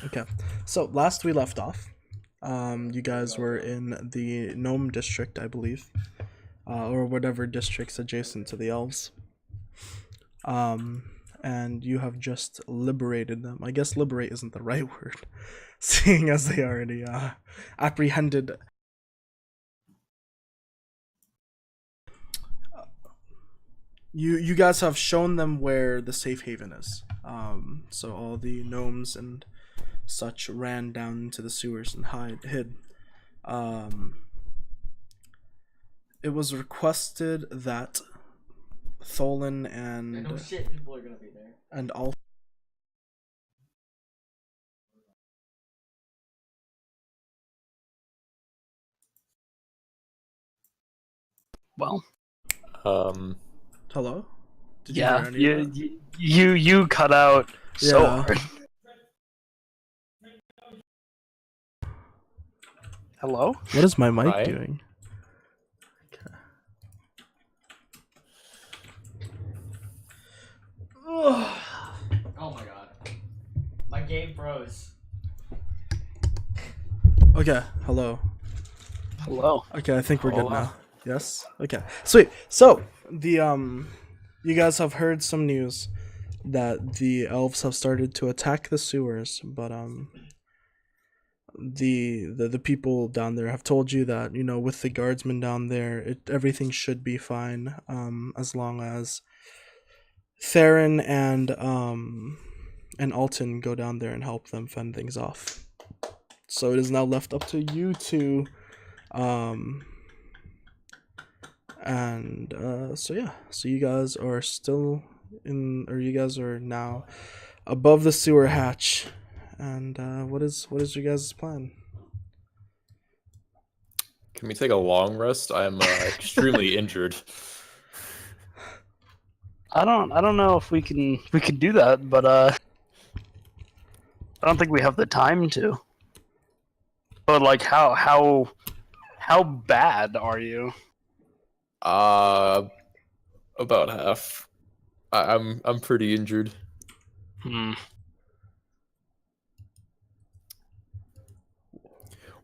Okay. So last we left off, you guys were in the Gnome district, I believe, or whatever district's adjacent to the elves. Um, and you have just liberated them. I guess liberate isn't the right word, seeing as they already apprehended. You guys have shown them where the safe haven is. So all the gnomes and such ran down into the sewers and hid. Um, it was requested that Tholen and No shit, people are gonna be there. and all. Well, Hello. Did you hear yeah, any of that? you cut out so Yeah. hard. Hello? What is my mic Hi. doing? Oh my god. My game froze. Okay. Hello. Hello. Okay, I think we're good Hola. now. Yes. Okay. Sweet. So the you guys have heard some news that the elves have started to attack the sewers, but the people down there have told you that with the guardsmen down there, everything should be fine, as long as Theron and Alton go down there and help them fend things off. So it is now left up to you two, so yeah, so you guys are still you guys are now above the sewer hatch, and what is your guys' plan? Can we take a long rest? I'm extremely injured. I don't know if we can do that, but I don't think we have the time to. But like how bad are you? About half. I'm pretty injured. Hmm.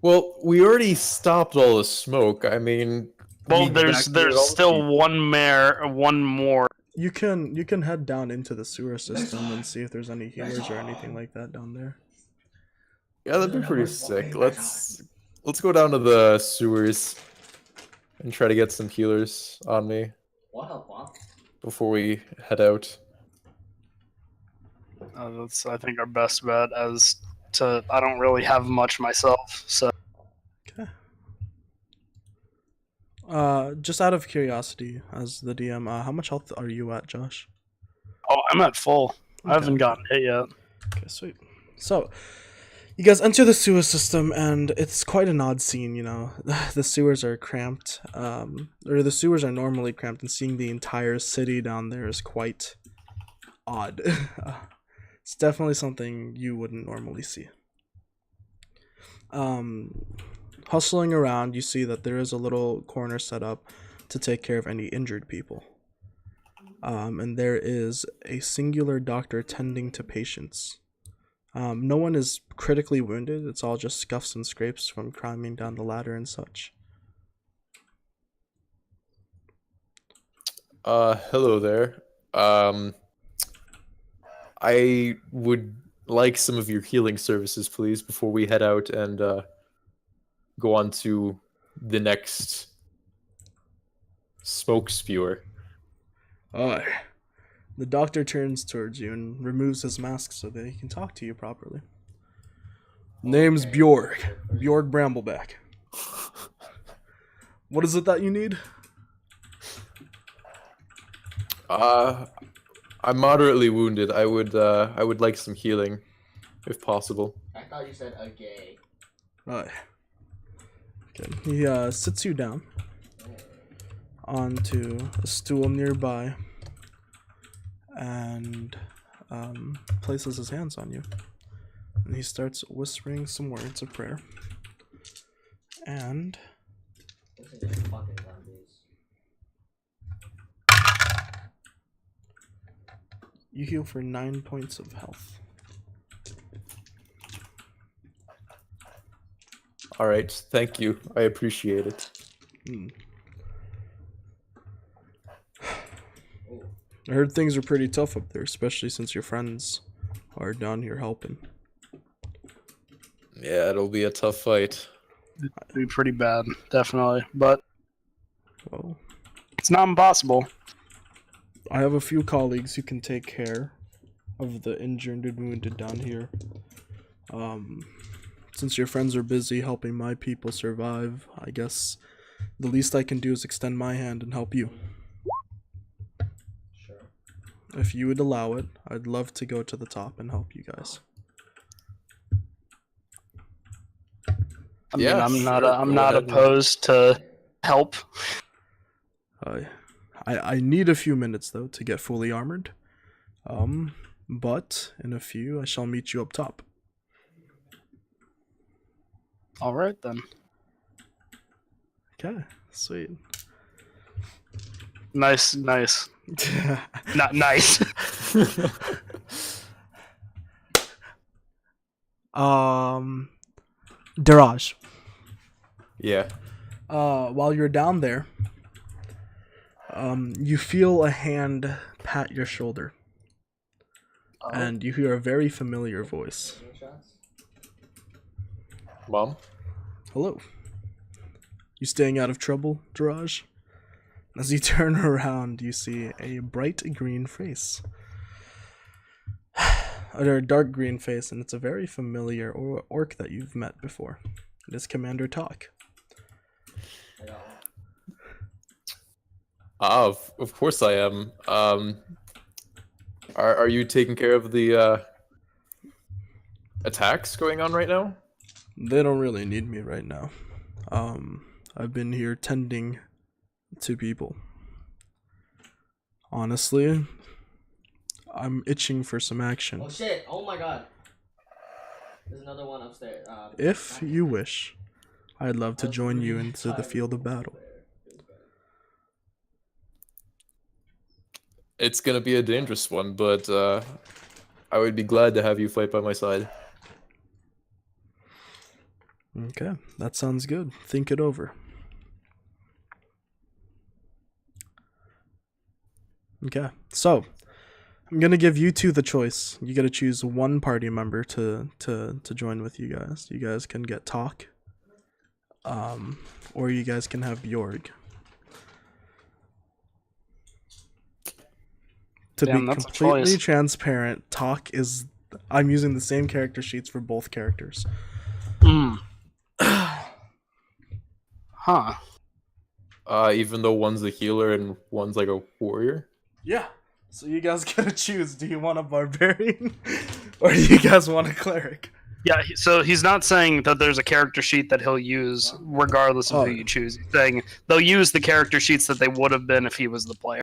Well, we already stopped all the smoke. I mean, Well, we there's evacuated all the still people. one more. You can head down into the sewer system and see if there's any healers or anything like that down there. Yeah, that'd be pretty sick. Let's go down to the sewers and try to get some healers on me What help, Bob? before we head out. That's I think our best bet. As to I don't really have much myself, so Okay. Just out of curiosity, as the DM, how much health are you at, Josh? I'm at full. I haven't Okay. gotten hit yet. Okay, sweet. So, you guys enter the sewer system, and it's quite an odd scene. The sewers are cramped, or the sewers are normally cramped, and seeing the entire city down there is quite odd. It's definitely something you wouldn't normally see. Hustling around, you see that there is a little corner set up to take care of any injured people. And there is a singular doctor tending to patients. No one is critically wounded. It's all just scuffs and scrapes from climbing down the ladder and such. Hello there. I would like some of your healing services, please, before we head out and go on to the next smoke spewer. Aye. The doctor turns towards you and removes his mask so that he can talk to you properly. Name's Bjorg. Bjorg Brambleback. What is it that you need? I'm moderately wounded. I would like some healing, if possible. I thought you said a gay. Aye. Okay. He sits you down onto a stool nearby and places his hands on you. And he starts whispering some words of prayer. And This is just fucking zombies. you heal for 9 points of health. All right, thank you. I appreciate it. Hmm. Oh, I heard things are pretty tough up there, especially since your friends are down here helping. Yeah, it'll be a tough fight. It'd be pretty bad, definitely. But Well, it's not impossible. I have a few colleagues who can take care of the injured and wounded down here. Since your friends are busy helping my people survive, I guess the least I can do is extend my hand and help you. sure. If you would allow it, I'd love to go to the top and help you guys. I mean, Yeah, I'm not sure, I'm go not ahead. opposed to help. I need a few minutes though to get fully armored. But in a few I shall meet you up top. All right then. Okay, sweet. Nice. Not nice. Daraj. Yeah. While you're down there, you feel a hand pat your shoulder, and you hear a very familiar voice. Screenshots? Mom? Hello. You staying out of trouble, Daraj? As you turn around, you see a bright green face. Or a dark green face, and it's a very familiar orc that you've met before. It is Commander Talk. I got one. Of course I am. Are you taking care of the attacks going on right now? They don't really need me right now. I've been here tending to people. Honestly, I'm itching for some action. Oh shit! Oh my god. There's another one upstairs. If you wish, I'd love to join you into the field of battle. It's gonna be a dangerous one, but I would be glad to have you fight by my side. Okay, that sounds good. Think it over. Okay, so I'm gonna give you two the choice. You gotta choose one party member to join with you guys. You guys can get Talk, or you guys can have Bjorg. To Damn, be that's a completely choice. transparent, Talk is. I'm using the same character sheets for both characters. Hmm. Huh. Even though one's a healer and one's like a warrior. Yeah. So you guys gotta choose. Do you want a barbarian, or do you guys want a cleric? Yeah, so he's not saying that there's a character sheet that he'll use regardless of Oh. who you choose. He's saying they'll use the character sheets that they would have been if he was the player.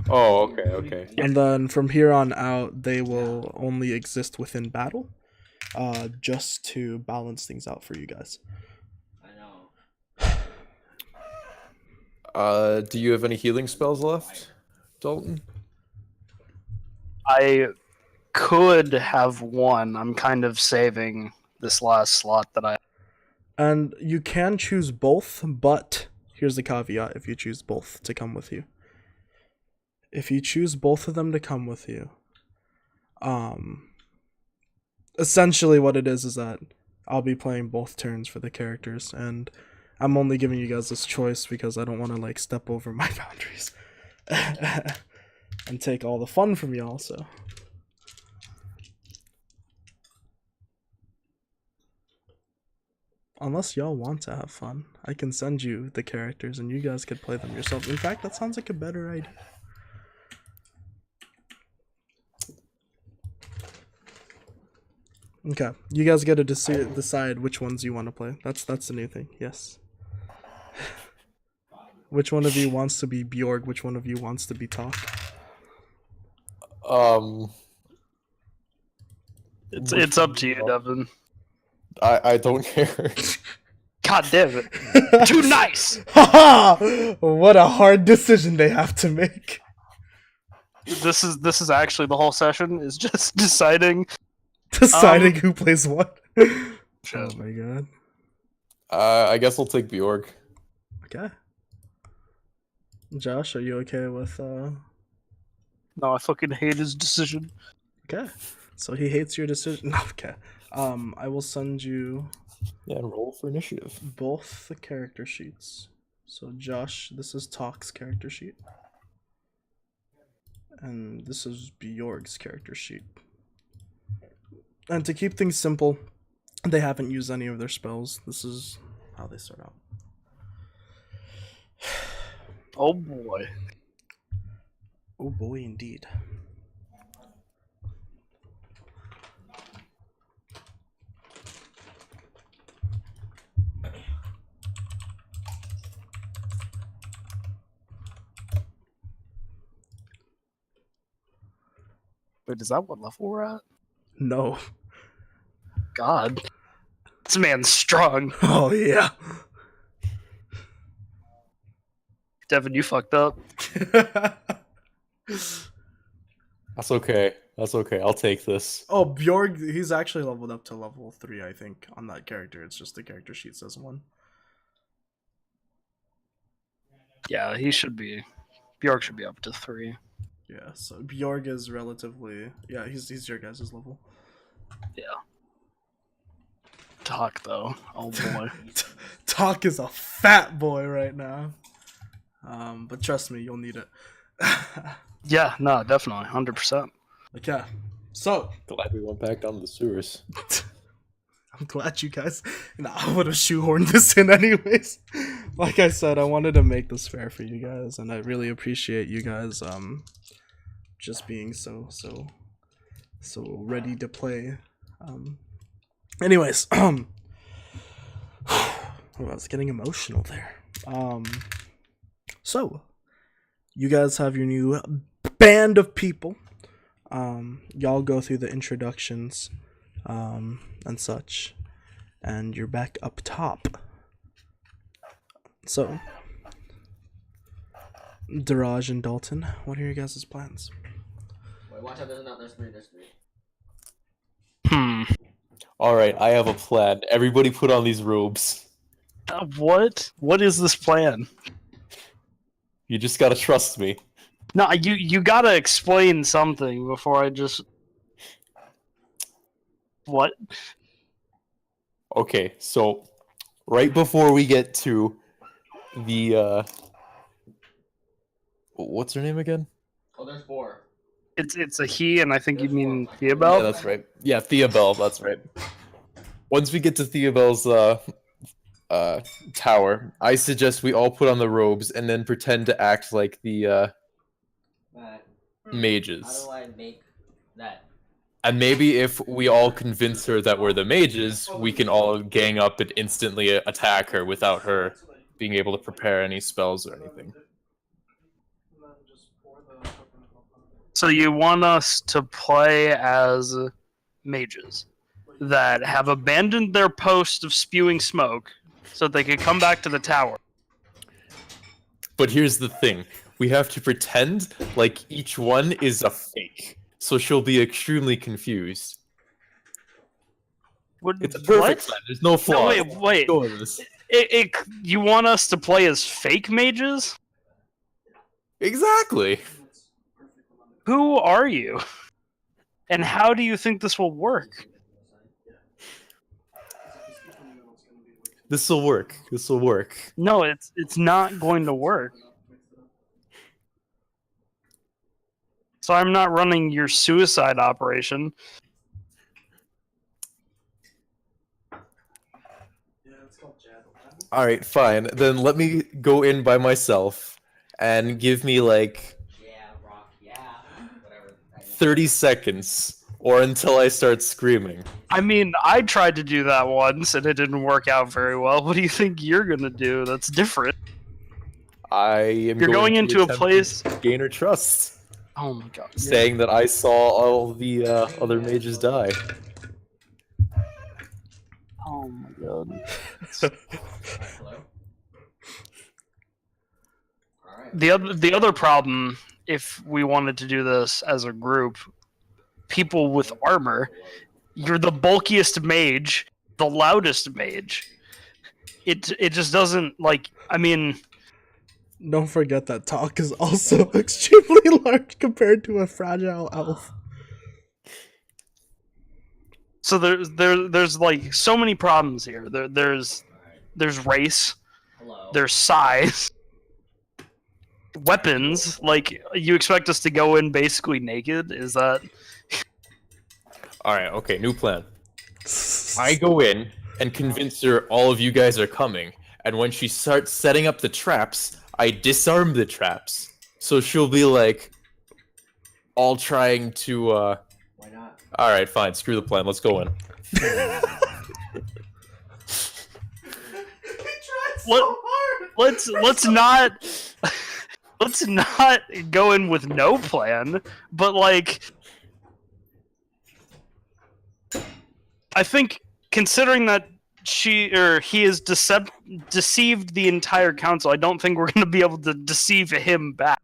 Oh, okay. And then from here on out, they will only exist within battle, just to balance things out for you guys. I know. Do you have any healing spells left, Dalton? I could have one. I'm kind of saving this last slot that I. And you can choose both, but here's the caveat: if you choose both to come with you. If you choose both of them to come with you, essentially what it is that I'll be playing both turns for the characters, and I'm only giving you guys this choice because I don't want to like step over my boundaries and take all the fun from y'all. So unless y'all want to have fun, I can send you the characters and you guys could play them yourself. In fact, that sounds like a better idea. Okay, you guys got to decide which ones you want to play. That's the new thing. Yes. Which one of you wants to be Bjorg? Which one of you wants to be Talk? It's up to you, Devin. I don't care. God damn it! Too nice. Haha! What a hard decision they have to make. This is actually the whole session is just deciding. Deciding who plays what. Oh my god. I guess I'll take Bjorg. Okay. Josh, are you okay with No, I fucking hate his decision. Okay. So he hates your decision. No, okay. I will send you Yeah, and roll for initiative. both the character sheets. So Josh, this is Talk's character sheet. And this is Bjorg's character sheet. And to keep things simple, they haven't used any of their spells. This is how they start out. Oh boy. Oh boy, indeed. Wait, is that what level we're at? No. God. This man's strong. Oh, yeah. Devin, you fucked up. That's okay. That's okay. I'll take this. Oh, Bjorg, he's actually leveled up to level 3, I think, on that character. It's just the character sheet says 1. Yeah, he should be. Bjork should be up to 3. Yeah, so Bjorg is relatively... Yeah, he's your guys' level. Yeah. Talk, though. Oh boy. Talk is a fat boy right now. But trust me, you'll need it. Yeah, no, definitely. 100%. Okay, so... Glad we went back down the sewers. I'm glad you guys... Nah, I would have shoehorned this in anyways. Like I said, I wanted to make this fair for you guys, and I really appreciate you guys just being so ready to play. Anyways, I was getting emotional there. So, you guys have your new band of people. Y'all go through the introductions and such, and you're back up top. So, Daraj and Dalton, what are your guys' plans? Wait, watch out, there's three. All right, I have a plan. Everybody put on these robes. What? What is this plan? You just gotta trust me. No, you gotta explain something before I just... What? Okay, so right before we get to the what's her name again? Oh, there's 4. It's a he, and I think you There's mean 4. Theobald? Yeah, that's right. Yeah, Theobald, that's right. Once we get to Theobald's tower, I suggest we all put on the robes and then pretend to act like the But mages. how do I make that? And maybe if we all convince her that we're the mages, we can all gang up and instantly attack her without her being able to prepare any spells or anything. So you want us to play as mages that have abandoned their post of spewing smoke so they could come back to the tower. But here's the thing. We have to pretend like each one is a fake. So she'll be extremely confused. It's a perfect plan. There's no flaw. No, wait. Go with this. You want us to play as fake mages? Exactly. Who are you? And how do you think this will work? This will work. This will work. No, it's not going to work. So I'm not running your suicide operation. All right, fine. Then let me go in by myself and give me like Yeah, rock, yeah. Whatever. 30 seconds or until I start screaming. I mean, I tried to do that once and it didn't work out very well. What do you think you're gonna do that's different? I am You're going to into a attempt place. to gain her trust, Oh my god! saying that I saw all the other mages die. Oh my god! Hello? Alright. The other problem, if we wanted to do this as a group, people with armor, you're the bulkiest mage, the loudest mage. it just doesn't like. I mean, Don't forget that talk is also extremely large compared to a fragile elf. so there's like so many problems here. There's race, Hello. there's size, weapons. Like you expect us to go in basically naked? Is that? All right, okay, new plan. I go in and convince her all of you guys are coming, and when she starts setting up the traps, I disarm the traps. So she'll be like, all trying to. Why not? All right, fine. Screw the plan. Let's go in. Let's not let's not go in with no plan, but like I think considering that he has deceived the entire council, I don't think we're going to be able to deceive him back.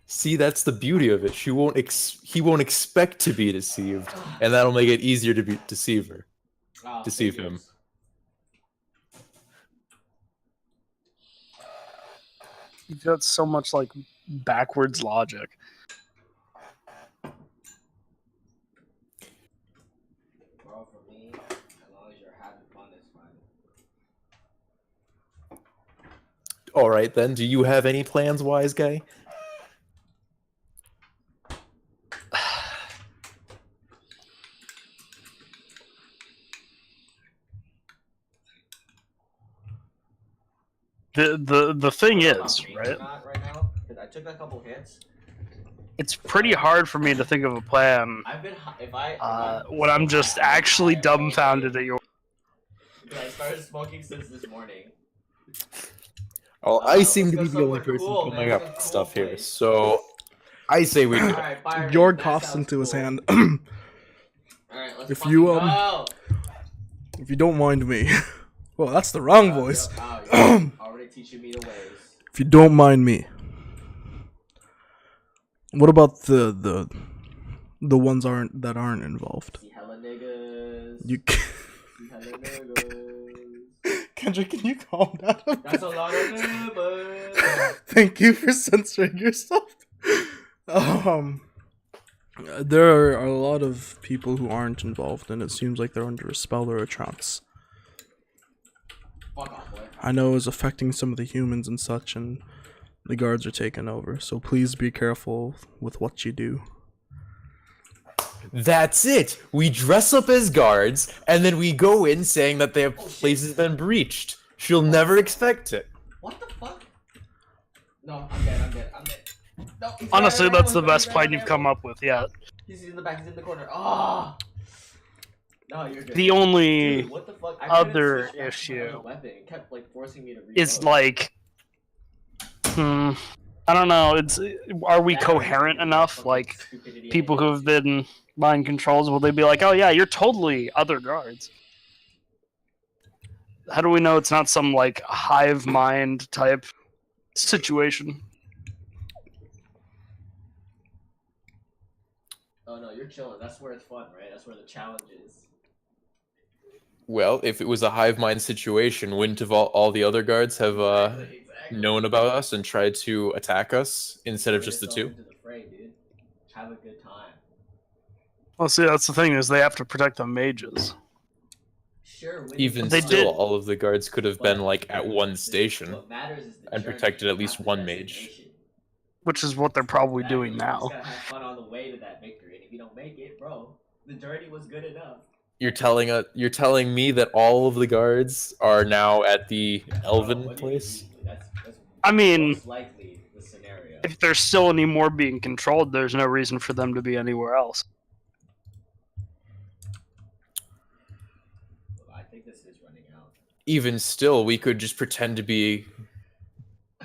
See, that's the beauty of it. He won't expect to be deceived, and that'll make it easier to deceive her. Deceive him. You've got so much like backwards logic. Bro, for me, as long as you're having fun, it's fine. All right, then. Do you have any plans, wise guy? The thing is, right? Right now, because I took a couple hits. It's pretty hard for me to think of a plan I've been when I'm just actually dumbfounded at your. I started smoking since this morning. Well, I seem let's to go be the only somewhere person cool, coming man. up Let's with go stuff here, place. so I say we do. Alright, Byron, Jorg that coughs sounds into his cool. hand. Alright, let's If fucking you, go. If you don't mind me. Well, that's the wrong voice. You're already teaching me the ways. If you don't mind me. What about the ones that aren't involved? See hella niggas. You See hella niggas. Kendrick, can you calm down? That's a lot of niggas. Thank you for censoring yourself. There are a lot of people who aren't involved, and it seems like they're under a spell or a trance. Fuck off, boy. I know it's affecting some of the humans and such, and the guards are taking over. So please be careful with what you do. That's it. We dress up as guards, and then we go in saying that their place has been breached. She'll never expect it. What the fuck? No, I'm dead. No, Honestly, that's the best plan you've come up with yet. He's in the back. He's in the corner. Ah. No, you're good. The only Dude, what the fuck? other couldn't switch back to my issue other weapon. It kept like forcing me to reload. is like, I don't know. Are we coherent enough? Like, people who have been mind controls, will they be like, oh yeah, you're totally other guards? How do we know it's not some like hive mind type situation? Oh no, you're chilling. That's where it's fun, right? That's where the challenge is. Well, if it was a hive mind situation, wouldn't have all the other guards have Exactly. known about us and tried to attack us instead of just the two? Into the fray, dude. Have a good time. Well, see, that's the thing is they have to protect the mages. Sure. Even They still, did- all of the guards could have been like at one station. What matters is the and journey, protected at not least the one mage. destination. Which is what they're probably doing You now. just gotta have fun on the way to that victory, and if you don't make it, bro, the journey was good enough. You're telling me that all of the guards are now at the Elven What do you place? usually- That's I mean, most likely the scenario. if there's still any more being controlled, there's no reason for them to be anywhere else. I think this is running out. Even still, we could just pretend to be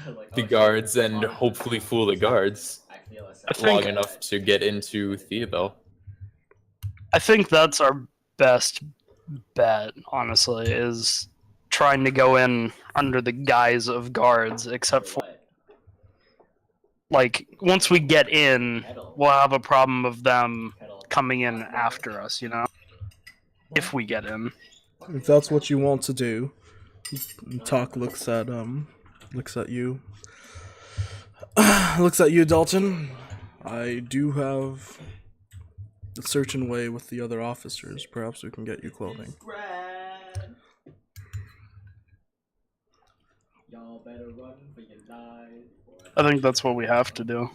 Like, the oh, guards shit, and fuck, hopefully that's fool the guards I feel a I think- long enough to get into Theobel. I think that's our best bet, honestly, is trying to go in under the guise of guards, except for, what? like, once we get in, we'll have a problem of them Kettle. coming in after us, you know? If we get in. if that's what you want to do. Talk looks at you. Looks at you, Dalton. I do have a certain way with the other officers. Perhaps we can get you clothing. Y'all better run for your lives. I think that's what we have to do.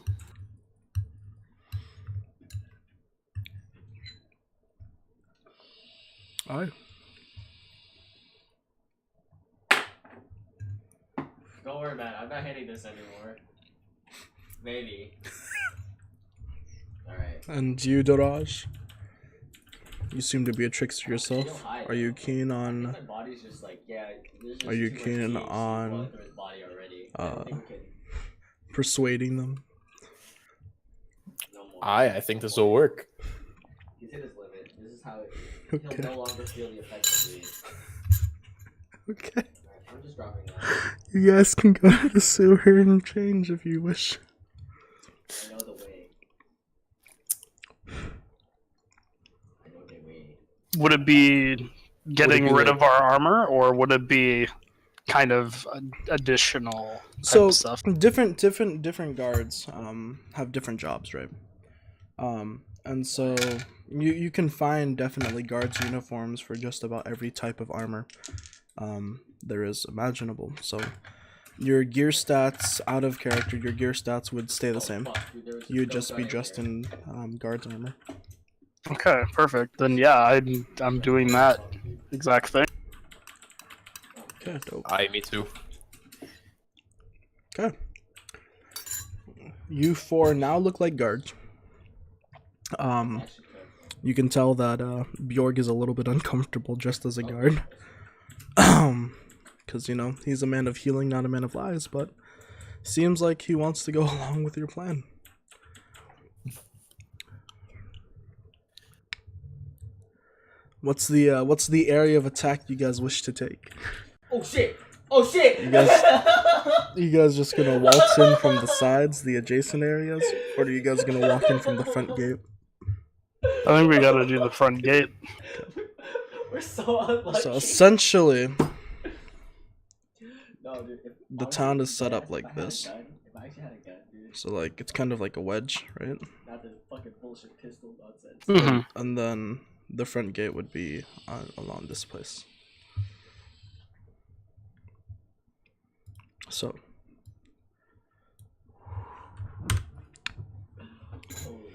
Aye. Don't worry, man. I'm not hitting this anymore. Maybe. Alright. And you, Daraj? You seem to be a trickster yourself. Are you keen on? My body's just like, yeah. Are you keen on persuading them? No more. I think this will work. He's hit his limit. This is how it. Okay. He'll no longer feel the effects of weed. Okay. Alright, I'm just dropping that. You guys can go to the sewer and change if you wish. I know the way. I know the way. Would it be getting be rid like- of our armor, or would it be kind of additional type So of stuff? different guards have different jobs, right? And so you can find definitely guards uniforms for just about every type of armor there is imaginable. So your gear stats out of character, your gear stats would stay the same. Fuck, dude, there was You would no just be gun in dressed there. in guard's armor. Okay, perfect. Then yeah, I'm doing that exact thing. Okay, dope. Me too. Okay. You four now look like guards. Actually, You can tell that Bjorg is a little bit uncomfortable just as a guard. Because, you know, he's a man of healing, not a man of lies, but seems like he wants to go along with your plan. What's the area of attack you guys wish to take? Oh shit! Oh shit! You guys just gonna waltz in from the sides, the adjacent areas, or are you guys gonna walk in from the front gate? I think we gotta do the front gate. We're so unlucky. So essentially, No, dude, if the I was town actually is set dead, up like if I had a this. gun- If I actually had a gun, dude, So like it's kind of like a wedge, right? not this fucking bullshit pistol nonsense. Mhm. And then the front gate would be along this place. So Holy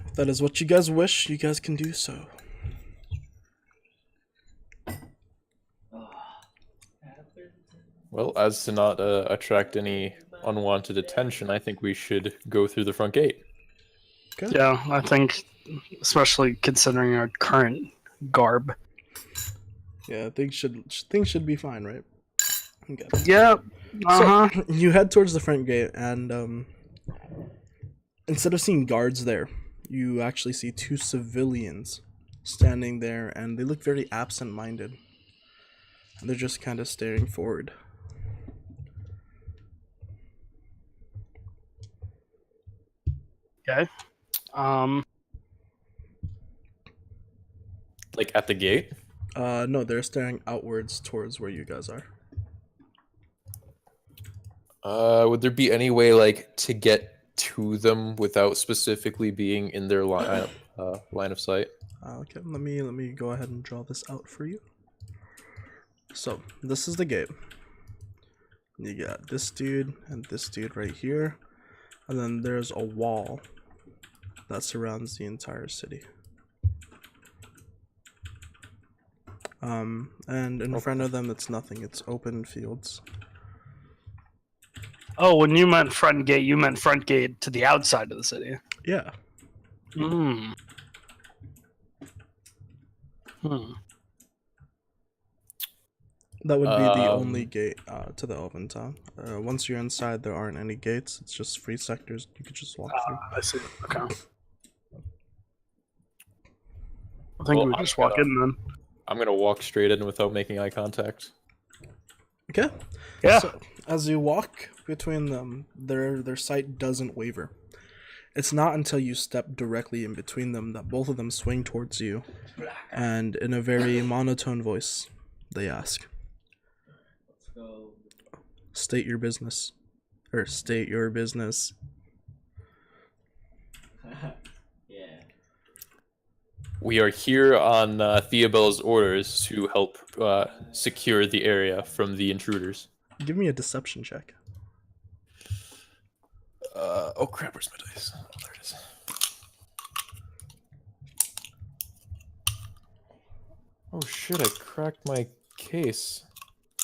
if that is what you guys wish, you guys can do so. Well, as to not attract any unwanted attention, I think we should go through the front gate. Okay. Yeah, I think, especially considering our current garb. Yeah, things should be fine, right? Okay. Yeah. Uh-huh. So you head towards the front gate, and instead of seeing guards there, you actually see two civilians standing there, and they look very absent-minded. And they're just kind of staring forward. Okay. Like at the gate? No, they're staring outwards towards where you guys are. Would there be any way, like, to get to them without specifically being in their line of sight? Okay, let me go ahead and draw this out for you. So this is the gate. You got this dude and this dude right here, and then there's a wall that surrounds the entire city. And in front of them, it's nothing. It's open fields. Oh, when you meant front gate, you meant front gate to the outside of the city. Yeah. Hmm. That would be the only gate to the Elven town. Once you're inside, there aren't any gates. It's just free sectors. You could just walk through. I see. Okay. I think Well, we just walk in then. I'm gonna walk straight in without making eye contact. Okay. Yeah. So as you walk between them, their sight doesn't waver. It's not until you step directly in between them that both of them swing towards you, and in a very monotone voice, they ask, Let's go. "State your business," or "State your business." Yeah. We are here on Theobald's orders to help secure the area from the intruders. Give me a deception check. Oh crap, where's my dice? Oh, there it is. Oh shit, I cracked my case.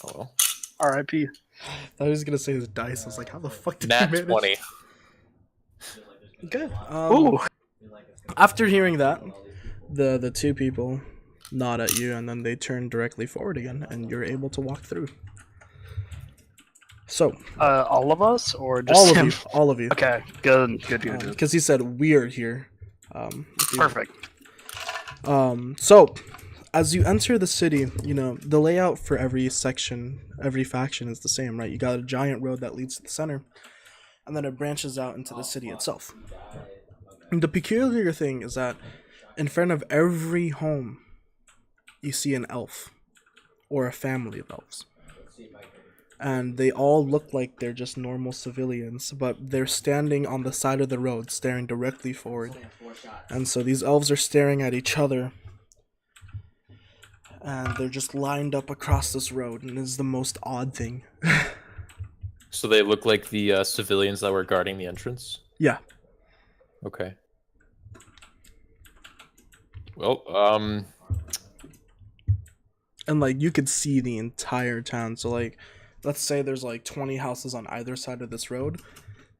Oh well. R.I.P. I was gonna say his dice. I was like, how the fuck did Nat he manage? 20. Feel like there's gonna be Okay. a lot. Ooh. Feel like it's gonna After be hearing that, all these people. the two people nod at you, and then they turn directly forward again, and you're able to walk through. So, All of us, or just all of him? you, all of you, Okay, good. because he said we're here. If you- Perfect. So, as you enter the city, you know, the layout for every section, every faction is the same, right? You got a giant road that leads to the center, and then it branches out into the city itself. And the peculiar thing is that in front of every home, you see an elf or a family of elves. And they all look like they're just normal civilians, but they're standing on the side of the road, staring directly forward. And so these elves are staring at each other, and they're just lined up across this road, and it's the most odd thing. So they look like the civilians that were guarding the entrance? Yeah. Okay. Well, And like you could see the entire town. So like let's say there's like 20 houses on either side of this road.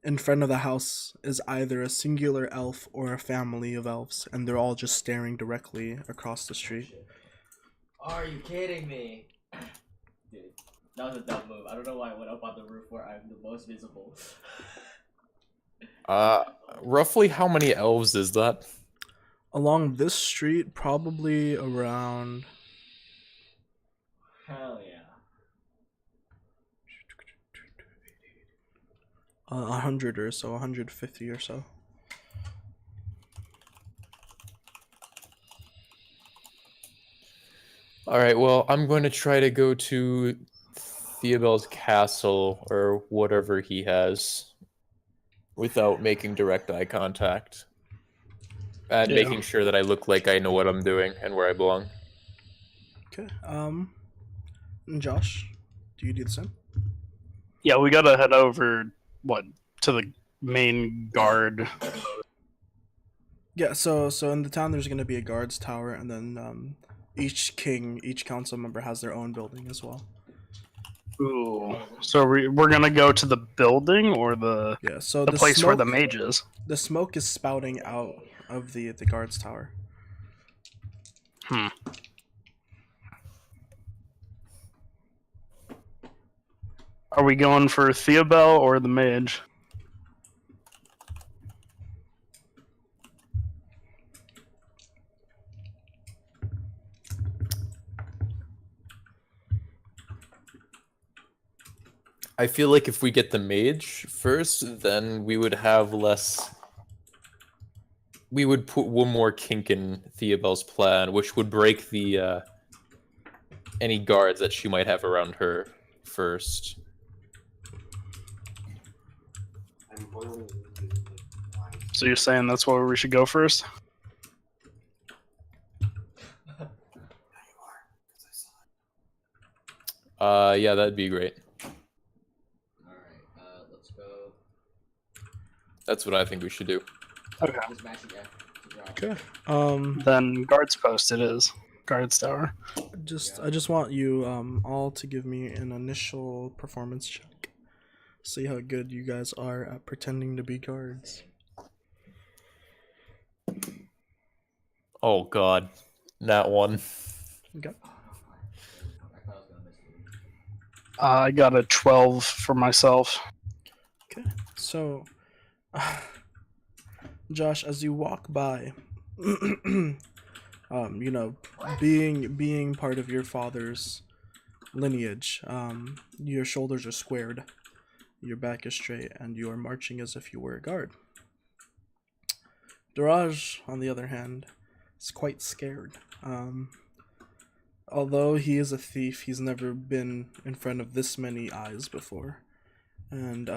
In front of the house is either a singular elf or a family of elves, and they're all just staring directly across the street. Are you kidding me? Dude, that was a dumb move. I don't know why I went up on the roof where I'm the most visible. roughly how many elves is that? Along this street, probably around Hell yeah. 100 or so, 150 or so. Alright, well, I'm going to try to go to Theobald's castle, or whatever he has, without making direct eye contact. And Yeah. making sure that I look like I know what I'm doing and where I belong. Okay. Josh, do you do the same? Yeah, we gotta head over to the main guard. Yeah, so in the town there's gonna be a guards tower, and then each council member has their own building as well. Ooh. So we're gonna go to the building or the Yeah, so the place where the mage is. The smoke is spouting out of the guards tower. Are we going for Theobald or the mage? I feel like if we get the mage first, then we would have less. We would put one more kink in Theobald's plan, which would break the any guards that she might have around her first. So you're saying that's where we should go first? Yeah, that'd be great. Alright, let's go. That's what I think we should do. Okay. Just mashing F to drop. Okay. Then guards post it is. Guards tower. I just want you all to give me an initial performance check. See how good you guys are at pretending to be guards. Oh god, that one. Okay. I thought I was gonna miss it. I got a 12 for myself. Okay. So, Josh, as you walk by, you know, being part of your father's lineage, your shoulders are squared, your back is straight, and you are marching as if you were a guard. Duraj, on the other hand, is quite scared. Although he is a thief, he's never been in front of this many eyes before. And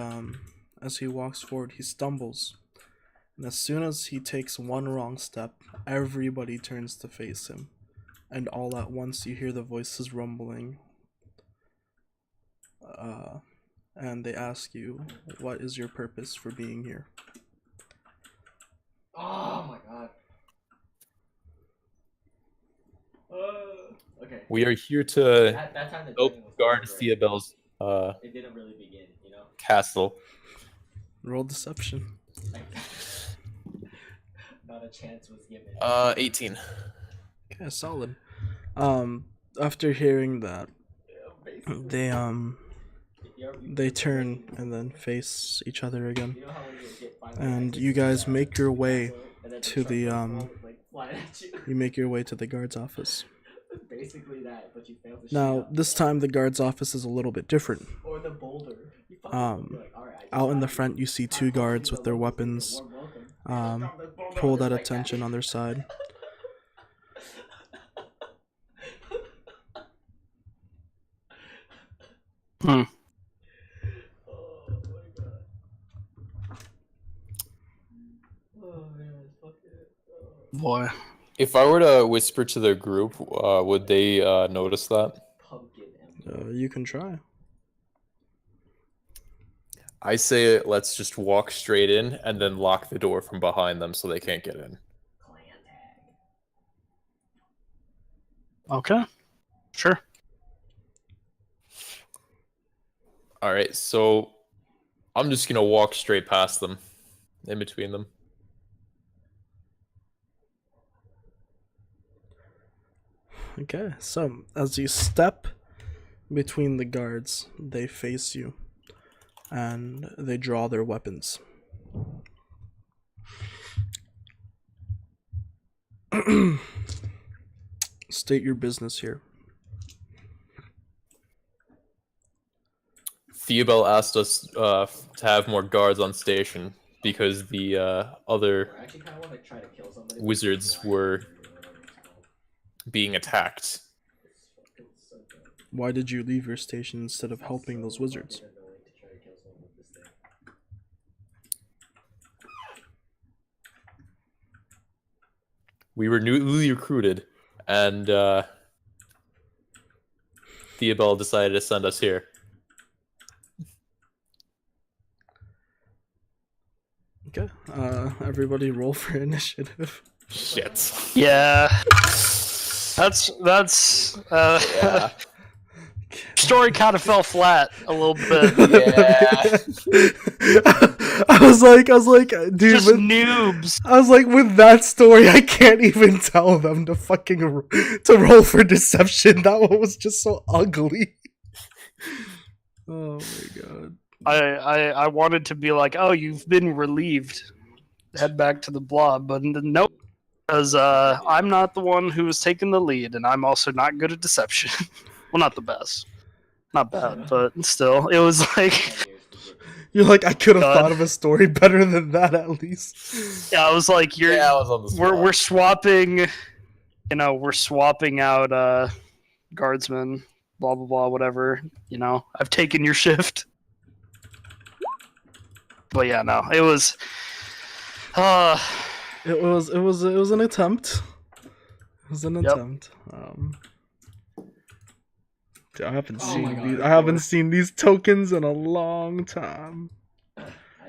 as he walks forward, he stumbles. And as soon as he takes one wrong step, everybody turns to face him. And all at once you hear the voices rumbling. And they ask you, what is your purpose for being here? Oh my god. Okay. We are here to That time the help training was guard over, right? Theobald's It didn't really begin, you know? castle. Roll deception. Like, not a chance was given. 18. Okay, solid. After hearing that, they turn and then face each other again. You know how when you get five And attacks, you guys it's make your way and then to truck the comes forward, like, flying at you. you make your way to the guard's office. Basically that, but you fail to shoot Now, up, this time the guard's office is a little bit different. or the boulder. You fucking you're like, "Alright, I just Out in the got you." front, you see two guards with their weapons pulled at attention on their side. Hmm. Oh my god. Oh man, fuck it. Oh. Boy. If I were to whisper to the group, would they notice that? Pumpkin You can try. I say let's just walk straight in and then lock the door from behind them so they can't get in. clan tag. Okay. Sure. All right, so I'm just gonna walk straight past them, in between them. Okay, so as you step between the guards, they face you and they draw their weapons. State your business here. Theobald asked us to have more guards on station because the other I actually kind of want to try to kill somebody. wizards were being attacked. Why did you leave your station instead of helping those wizards? We were newly recruited, and Theobald decided to send us here. Okay, everybody roll for initiative. Shit. Yeah. That's Yeah. story kind of fell flat a little bit. Yeah. I was like, dude, Just with, noobs. I was like, with that story, I can't even tell them to fucking to roll for deception. That one was just so ugly. Oh my god. I wanted to be like, oh, you've been relieved. Head back to the blob, but nope. Because I'm not the one who was taking the lead, and I'm also not good at deception. Well, not the best. Not bad, but still, it was like, You're like, I could have God. thought of a story better than that at least. yeah, I was like, you're, Yeah, I was on the spot. we're swapping, you know, we're swapping out guardsmen, blah blah blah, whatever. You know, I've taken your shift. But yeah, no, it was. It was an attempt. It was an Yep. attempt. Dude, I haven't Oh my seen God, these. of I haven't course. seen these tokens in a long time. I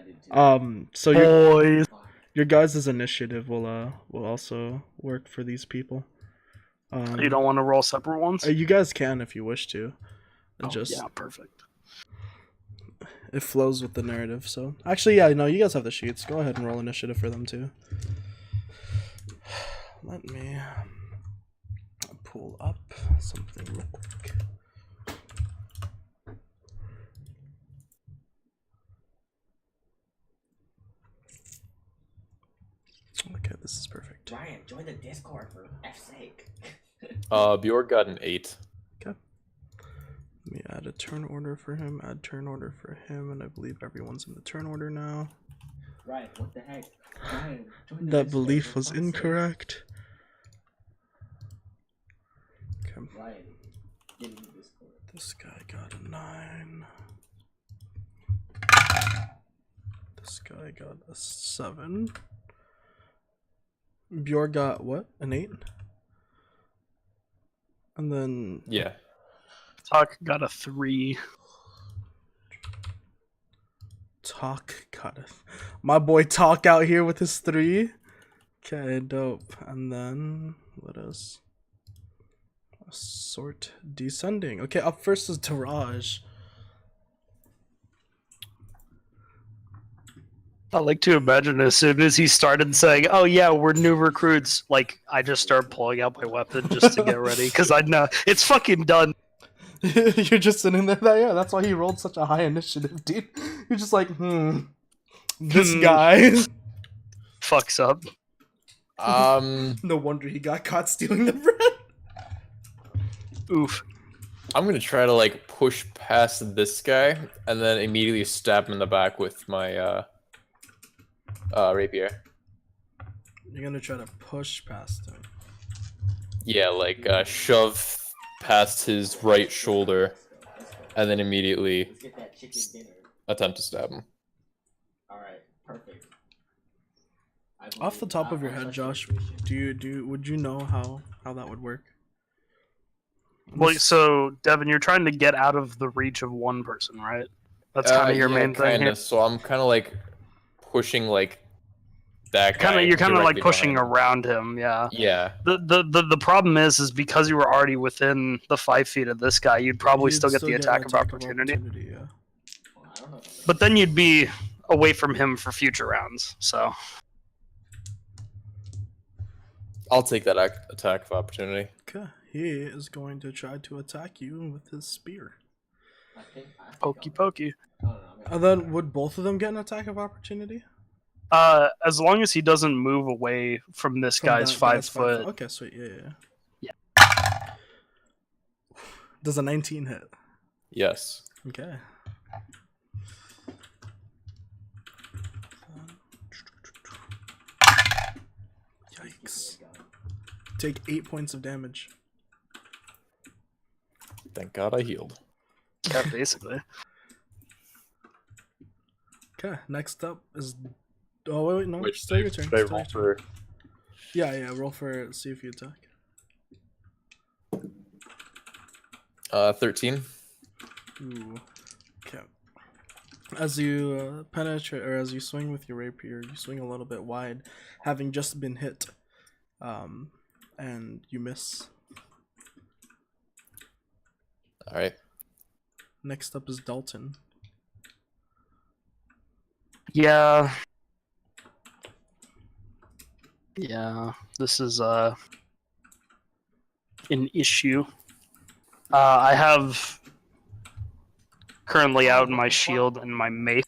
did too. So Boys. your guys' initiative will also work for these people. You don't want to roll separate ones? You guys can if you wish to. It Oh, just yeah, perfect. it flows with the narrative. So actually, yeah, no, you guys have the sheets. Go ahead and roll initiative for them too. Let me pull up something real quick. Okay, this is perfect. Ryan, join the Discord for F's sake. Bjork got an 8. Let me add a turn order for him, add turn order for him, and I believe everyone's in the turn order now. Ryan, what the heck? Ryan, join the That Discord, belief for was fuck's sake. incorrect. Okay, Ryan, get into Discord. this guy got a 9. This guy got a 7. Bjorg got what? An 8? And then Yeah. Talk got a 3. Talk got it. My boy Talk out here with his 3. Okay, dope. And then let us sort descending. Okay, up first is Taraj. I like to imagine as soon as he started saying, "Oh yeah, we're new recruits," like I just start pulling out my weapon just to get ready because I know it's fucking done. You're just sitting there. Yeah, that's why he rolled such a high initiative, dude. You're just like, this guy. Fucks up. No wonder he got caught stealing the bread. Oof. I'm gonna try to like push past this guy and then immediately stab him in the back with my rapier. You're gonna try to push past him. Yeah, like shove past his right shoulder and then immediately Let's get that chicken dinner. attempt to stab him. Alright, perfect. Off the top of your head, Josh, would you know how that would work? Well, so Devin, you're trying to get out of the reach of one person, right? That's kind of your main thing here. So I'm kind of like pushing like that guy. You're kind of like directly pushing behind him. around him, yeah. Yeah. The problem is because you were already within the 5 feet of this guy, you'd probably You'd still get the an attack of opportunity. Yeah. Well, I don't know. But then you'd be away from him for future rounds. So I'll take that attack of opportunity. Okay, he is going to try to attack you with his spear. I think pokey pokey. I don't know, And then would both of them get an attack of opportunity? As long as he doesn't move away from this From guy's that 5 guy's foot. Okay, sweet. Yeah. Yeah. Does a 19 hit? Yes. Okay. Yikes. Take 8 points of damage. Thank God I healed. Yeah, basically. Okay, next up is. Oh, wait, no. Which still your turn. should I still roll your turn. for? Yeah, roll for see if you attack. 13. Ooh. Okay. As you penetrate, or as you swing with your rapier, you swing a little bit wide, having just been hit, and you miss. All right. Next up is Dalton. Yeah. Yeah, this is an issue. I have currently out my shield and my mace,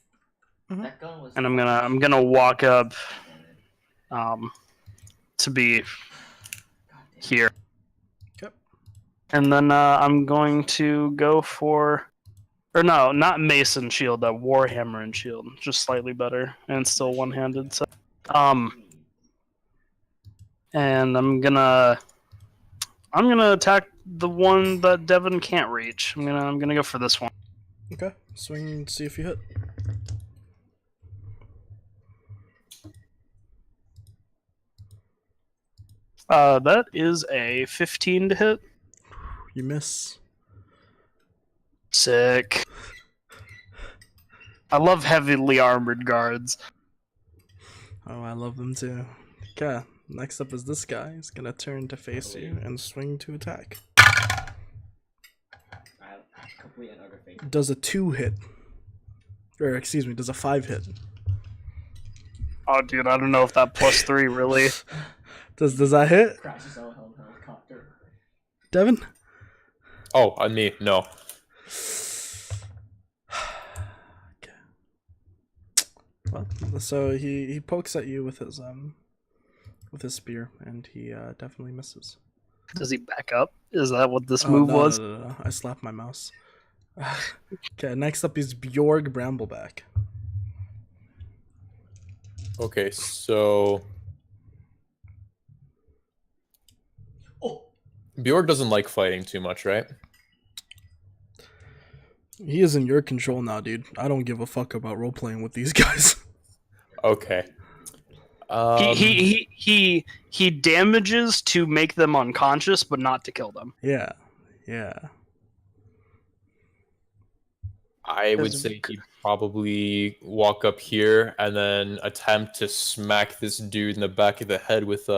That gun was and I'm gonna walk up to be here. Yep. And then I'm going to go for, or no, not mace and shield, warhammer and shield, just slightly better and still one-handed. So, and I'm gonna attack the one that Devin can't reach. I'm gonna go for this one. Okay, swing and see if you hit. That is a 15 to hit. You miss. Sick. I love heavily armored guards. Oh, I love them too. Okay, next up is this guy. He's gonna turn to face you and swing to attack. I have complete and utter faith. Does a 2 hit? Or, excuse me, does a 5 hit? Oh, dude, I don't know if that +3 really. Does that hit? Crashes all hell helicopter. Devin? Oh, on me. No. Okay. Well, so he pokes at you with his spear, and he definitely misses. Does he back up? Is that what this Oh, move no, was? No. I slapped my mouse. Okay, next up is Bjorg Brambleback. Okay, so Oh, Bjork doesn't like fighting too much, right? He is in your control now, dude. I don't give a fuck about role playing with these guys. Okay. He damages to make them unconscious, but not to kill them. Yeah. I would say he'd probably walk up here and then attempt to smack this dude in the back of the head with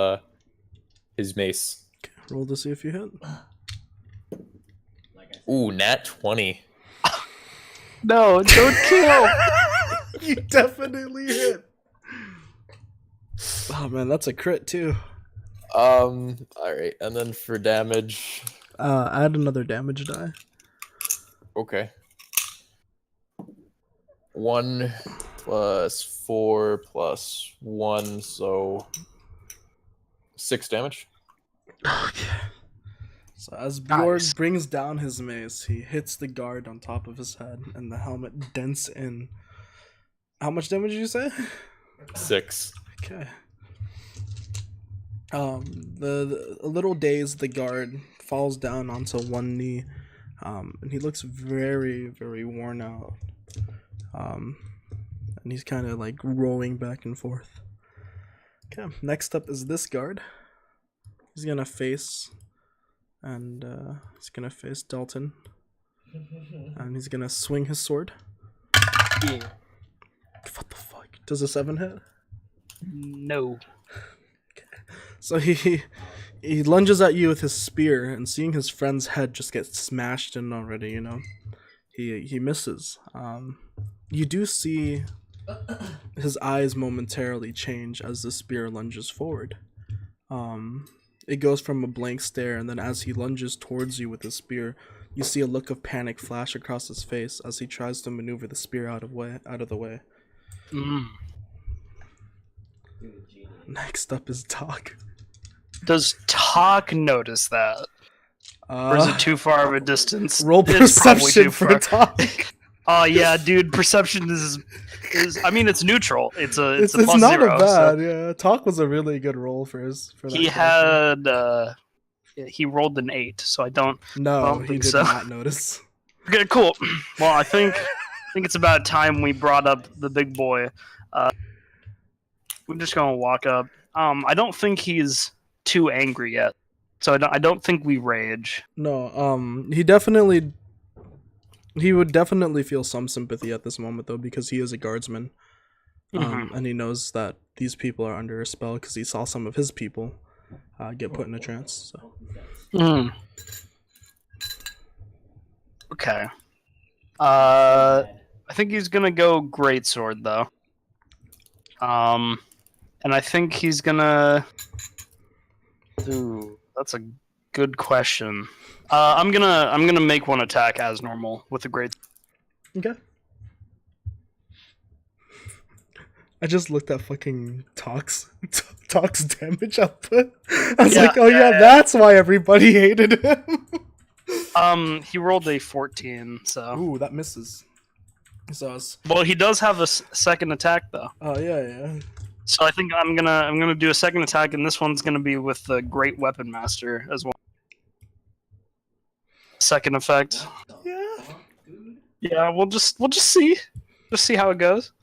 his mace. Okay, roll to see if you hit. like I said. Ooh, nat 20. No, don't kill. You definitely hit. Oh man, that's a crit too. Alright, and then for damage. Add another damage die. Okay. 1 plus 4 plus 1, so 6 damage. Okay. So as Bjorn Nice. brings down his mace, he hits the guard on top of his head, and the helmet dents in. How much damage did you say? 6. Okay. A little dazed, the guard falls down onto one knee, and he looks very, very worn out. And he's kind of like rolling back and forth. Okay, next up is this guard. He's gonna face, he's gonna face Dalton, and he's gonna swing his sword. Yeah. What the fuck? Does a 7 hit? No. So he lunges at you with his spear, and seeing his friend's head just get smashed in already, you know, he misses. You do see his eyes momentarily change as the spear lunges forward. It goes from a blank stare, and then as he lunges towards you with his spear, you see a look of panic flash across his face as he tries to maneuver the spear out of the way. Mm. Dude, genius. Next up is Doc. Does Talk notice that? Or is it too far of a distance? Roll It's probably perception too for far. Doc. Oh yeah, dude. Perception is. I mean, it's neutral. It's a It's plus not 0. a bad, yeah. Talk was a really good roll for that. He character. had. He rolled an 8, so I don't No, he think did so. not notice. Okay, cool. Well, I think it's about time we brought up the big boy. We're just gonna walk up. I don't think he's too angry yet, so I don't think we rage. No, he would definitely feel some sympathy at this moment though, because he is a guardsman, and he knows that these people are under a spell because he saw some of his people get put in a trance. So. Mm. Okay. I think he's gonna go greatsword though. And I think he's gonna. Ooh, that's a good question. I'm gonna make one attack as normal with the great. Okay. I just looked at fucking Talk's damage output. I was Yeah, like, oh yeah, that's why everybody hated him. He rolled a 14, so. Ooh, that misses. So Well, he does have a second attack though. oh yeah. So I think I'm gonna do a second attack, and this one's gonna be with the Great Weapon Master as well. Second effect. Yeah. Yeah, we'll just see how it goes.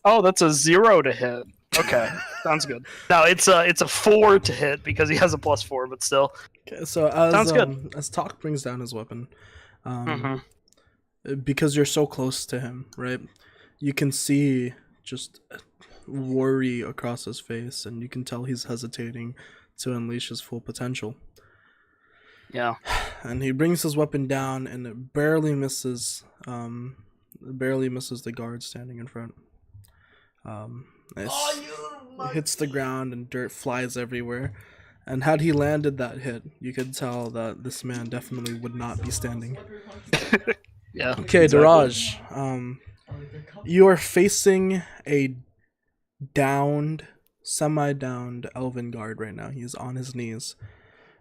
Oh, that's a 0 to hit. Okay, sounds good. No, it's a 4 to hit because he has a +4, but still. Okay, so Sounds good. as Talk brings down his weapon, Mhm. because you're so close to him, right? You can see just worry across his face, and you can tell he's hesitating to unleash his full potential. Yeah. And he brings his weapon down, and it barely misses the guard standing in front. It hits the ground, and dirt flies everywhere. And had he landed that hit, you could tell that this man definitely would not be standing. Yeah. Okay, exactly. Daraj. You are facing a semi-downed elven guard right now. He's on his knees,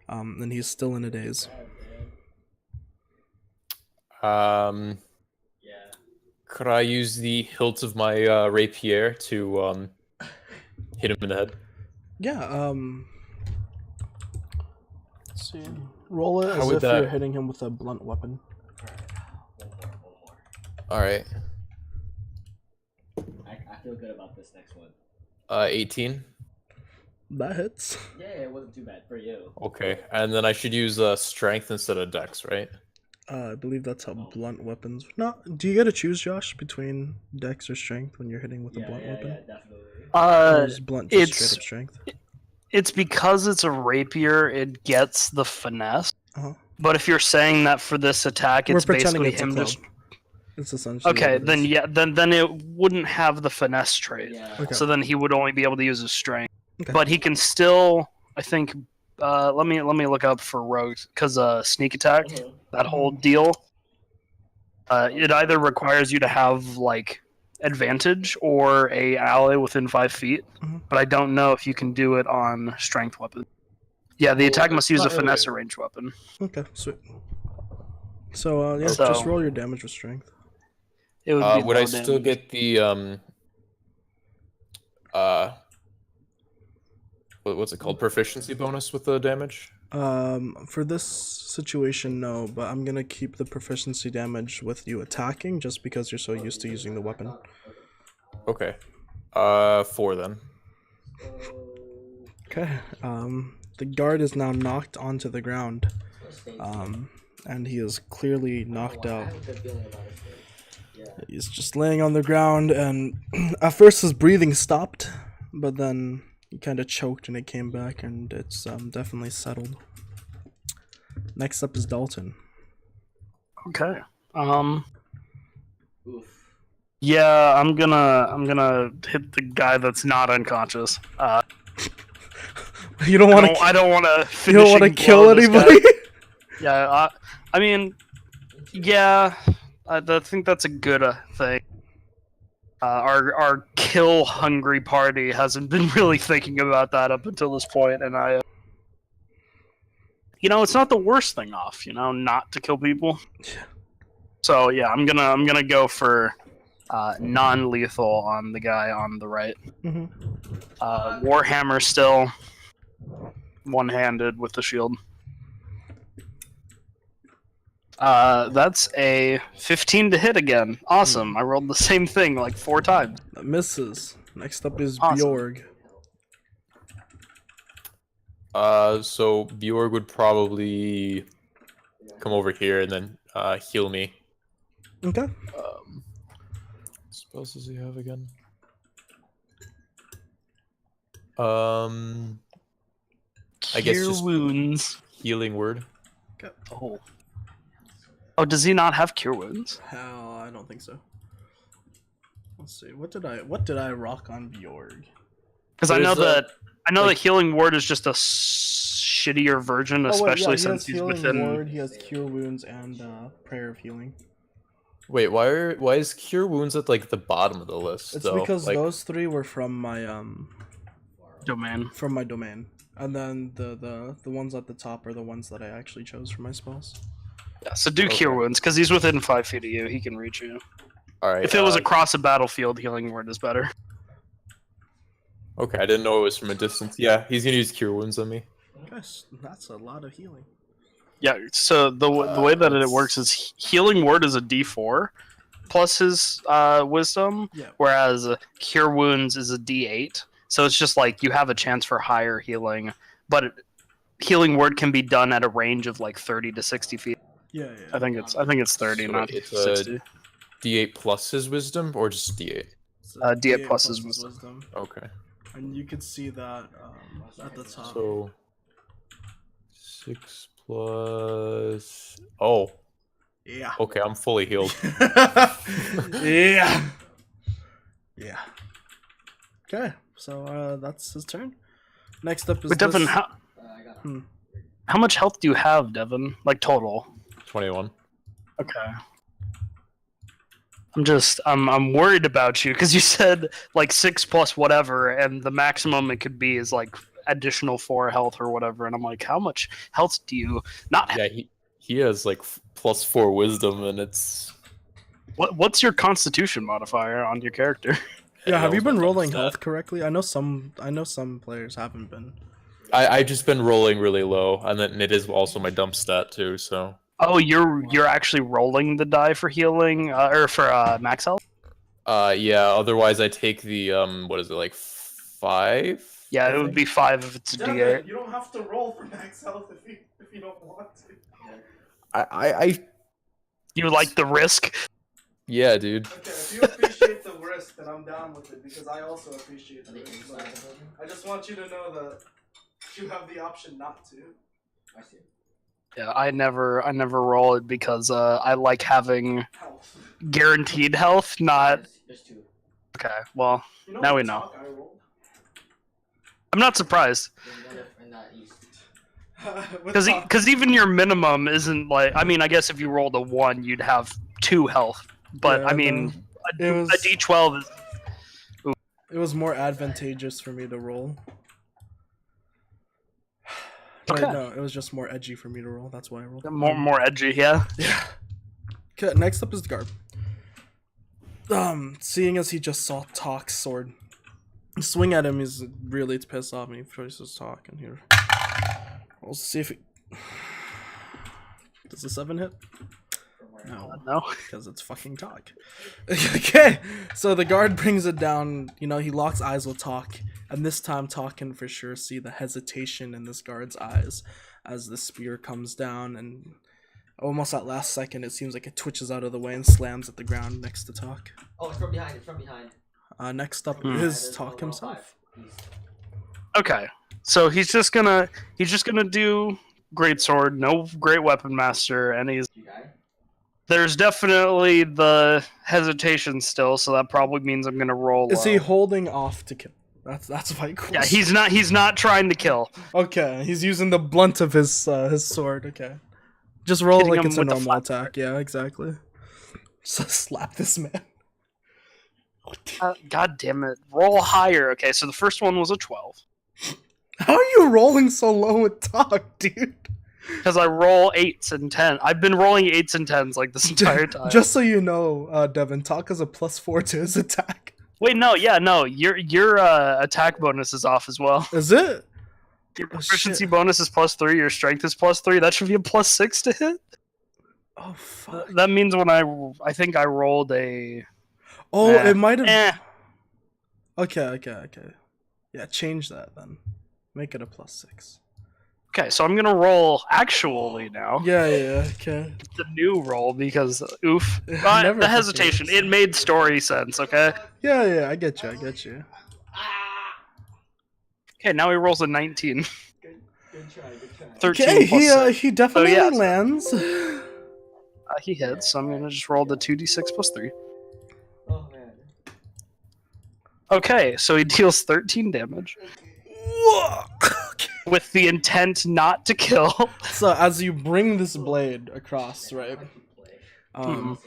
and he's still in a daze. Yeah. Could I use the hilt of my rapier to hit him in the head? Yeah. Let's see. Roll it How as would if you're that- hitting him with a blunt weapon. All right. I feel good about this next one. 18. That hits. Yeah, it wasn't too bad for you. Okay, and then I should use strength instead of dex, right? I believe that's how blunt weapons. No, do you get to choose, Josh, between dex or strength when you're hitting with a blunt weapon? Yeah, definitely. Or is blunt just It's straight up strength? it's because it's a rapier. It gets the finesse. Uh-huh. But if you're saying that for this attack, We're it's pretending basically it's a him club. just. It's essentially Okay, what it then is. yeah, then it wouldn't have the finesse trait. Yeah. Okay. So then he would only be able to use his strength. Okay. But he can still, I think. Let me look up for rogues because sneak attack, that whole deal. It either requires you to have like advantage or a ally within 5 feet, Mhm. but I don't know if you can do it on strength weapons. Yeah, the attack must use a not really. finesse or ranged weapon. Okay, sweet. So yeah, So- just roll your damage with strength. It would be Would I low still damage. get the what's it called? Proficiency bonus with the damage? For this situation, no, but I'm gonna keep the proficiency damage with you attacking just because you're so used to using the weapon. Okay. 4 then. Okay. The guard is now knocked onto the ground. And he is clearly knocked out. He's just laying on the ground, and at first his breathing stopped, but then he kind of choked and it came back, and it's definitely settled. Next up is Dalton. Okay. Oof. Yeah, I'm gonna hit the guy that's not unconscious. You don't want to. I don't want to. You don't want to kill anybody. Yeah, I mean, yeah, I think that's a good thing. Our kill hungry party hasn't been really thinking about that up until this point, and it's not the worst thing off, not to kill people. So yeah, I'm gonna go for non-lethal on the guy on the right. Mhm. Warhammer still one-handed with the shield. That's a 15 to hit again. Awesome. I rolled the same thing like 4 times. That misses. Next up is Awesome. Bjorg. So Bjorg would probably come over here and then heal me. Okay. What spells does he have again? I guess Cure just wounds. healing word. Oh. Oh, does he not have cure wounds? Hell, I don't think so. Let's see. What did I rock on Bjorg? Because I know There's a- that healing ward is just a shittier version, especially he since has he's healing within. ward, he has cure wounds and prayer of healing. Wait, why is cure wounds at like the bottom of the list? It's though? because Like, those 3 were from my Domain. domain, and then the ones at the top are the ones that I actually chose for my spells. Yeah, so do Okay. cure wounds because he's within 5 feet of you. He can reach you. all right. If it was across a battlefield, healing word is better. Okay, I didn't know it was from a distance. Yeah, he's gonna use cure wounds on me. Gosh, that's a lot of healing. Yeah. So the way that it that's- works is healing word is a D4 plus his wisdom, Yeah. whereas cure wounds is a D8. So it's just like you have a chance for higher healing, but healing word can be done at a range of like 30 to 60 feet. Yeah. I think it's 30, So not it's 60. D8 plus his wisdom, or just D8? It's D8 plus his wisdom. Okay. And you can see that at the top. So 6 plus. Oh, Yeah. okay. I'm fully healed. Yeah. Yeah. Okay, so that's his turn. Next up is But Devin, this- I got how much health do you have, Devin? Like total? 21. Okay. I'm worried about you because you said like 6 plus whatever, and the maximum it could be is like additional 4 health or whatever, and I'm like, how much health do you not have? Yeah, he has like +4 wisdom, and it's What's your Constitution modifier on your character? Yeah, have you that was been my rolling stat. health correctly? I know some players haven't been. I just been rolling really low, and then it is also my dump stat too. So Oh, you're actually rolling the die for healing or for max health? yeah. Otherwise, I take the what is it, like 5? Yeah, I it would think? be 5 if it's a D8. you don't have to roll for max health if you don't want to. I You like the risk? yeah, dude. Okay, if you appreciate the risk, then I'm down with it because I also appreciate the risk. But I just want you to know that you have the option not to. I see. Yeah, I never roll it because I like having Health. guaranteed health, not There's 2. okay. Well, You know now what we know. talk I rolled? I'm not surprised In that east. because even your minimum isn't like. I mean, I guess if you rolled a 1, you'd have 2 health. But Yeah, I mean, It was a D12 is it was more advantageous for me to roll. But Okay. no, it was just more edgy for me to roll. That's why I rolled. more edgy. Yeah. Yeah. Okay, next up is the guard. Seeing as he just saw Talk's sword swing at him, he's really pissed off and he chooses Talk and here. We'll see if he does the 7 hit? No, No. because it's fucking Talk. Okay, so the guard brings it down. You know, he locks eyes with Talk, and this time Talk can for sure see the hesitation in this guard's eyes as the spear comes down, and almost at last second, it seems like it twitches out of the way and slams at the ground next to Talk. Oh, it's from behind. It's from behind. Next up Hmm. is There's Talk level himself. 5 east. Okay. So he's just gonna do great sword, no great weapon master, and he's You die? there's definitely the hesitation still, so that probably means I'm gonna roll. Is he low. holding off to kill? That's fight course. Yeah, he's not trying to kill. Okay, he's using the blunt of his sword. Okay, just roll Hitting like him it's a with the normal flat attack. Yeah, exactly. So slap this man. God damn it! Roll higher. Okay, so the first one was a 12 How are you rolling so low with Talk, dude? because I roll 8s and 10. I've been rolling 8s and 10s like this entire time. Just so you know, Devin, Talk has a +4 to his attack. Wait, no, your attack bonus is off as well. Is it? Your Oh, proficiency shit. bonus is +3. Your strength is +3. That should be a +6 to hit. Oh fuck. That means when I think I rolled a. Oh, Eh. it might have. Eh. Okay. Yeah, change that then. Make it a +6. Okay, so I'm gonna roll actually now. Yeah. Okay. The new roll because oof. I never The forget hesitation. this. It made story sense. Okay. Yeah. I get you. Okay, now he rolls a 19. Good try. Good try. 13 Okay, plus six. he definitely yeah, so- lands. He hits, so I'm gonna just roll the 2d6 plus 3. Oh man. Okay, so he deals 13 damage with the intent not to kill. So as you bring this blade across, right? While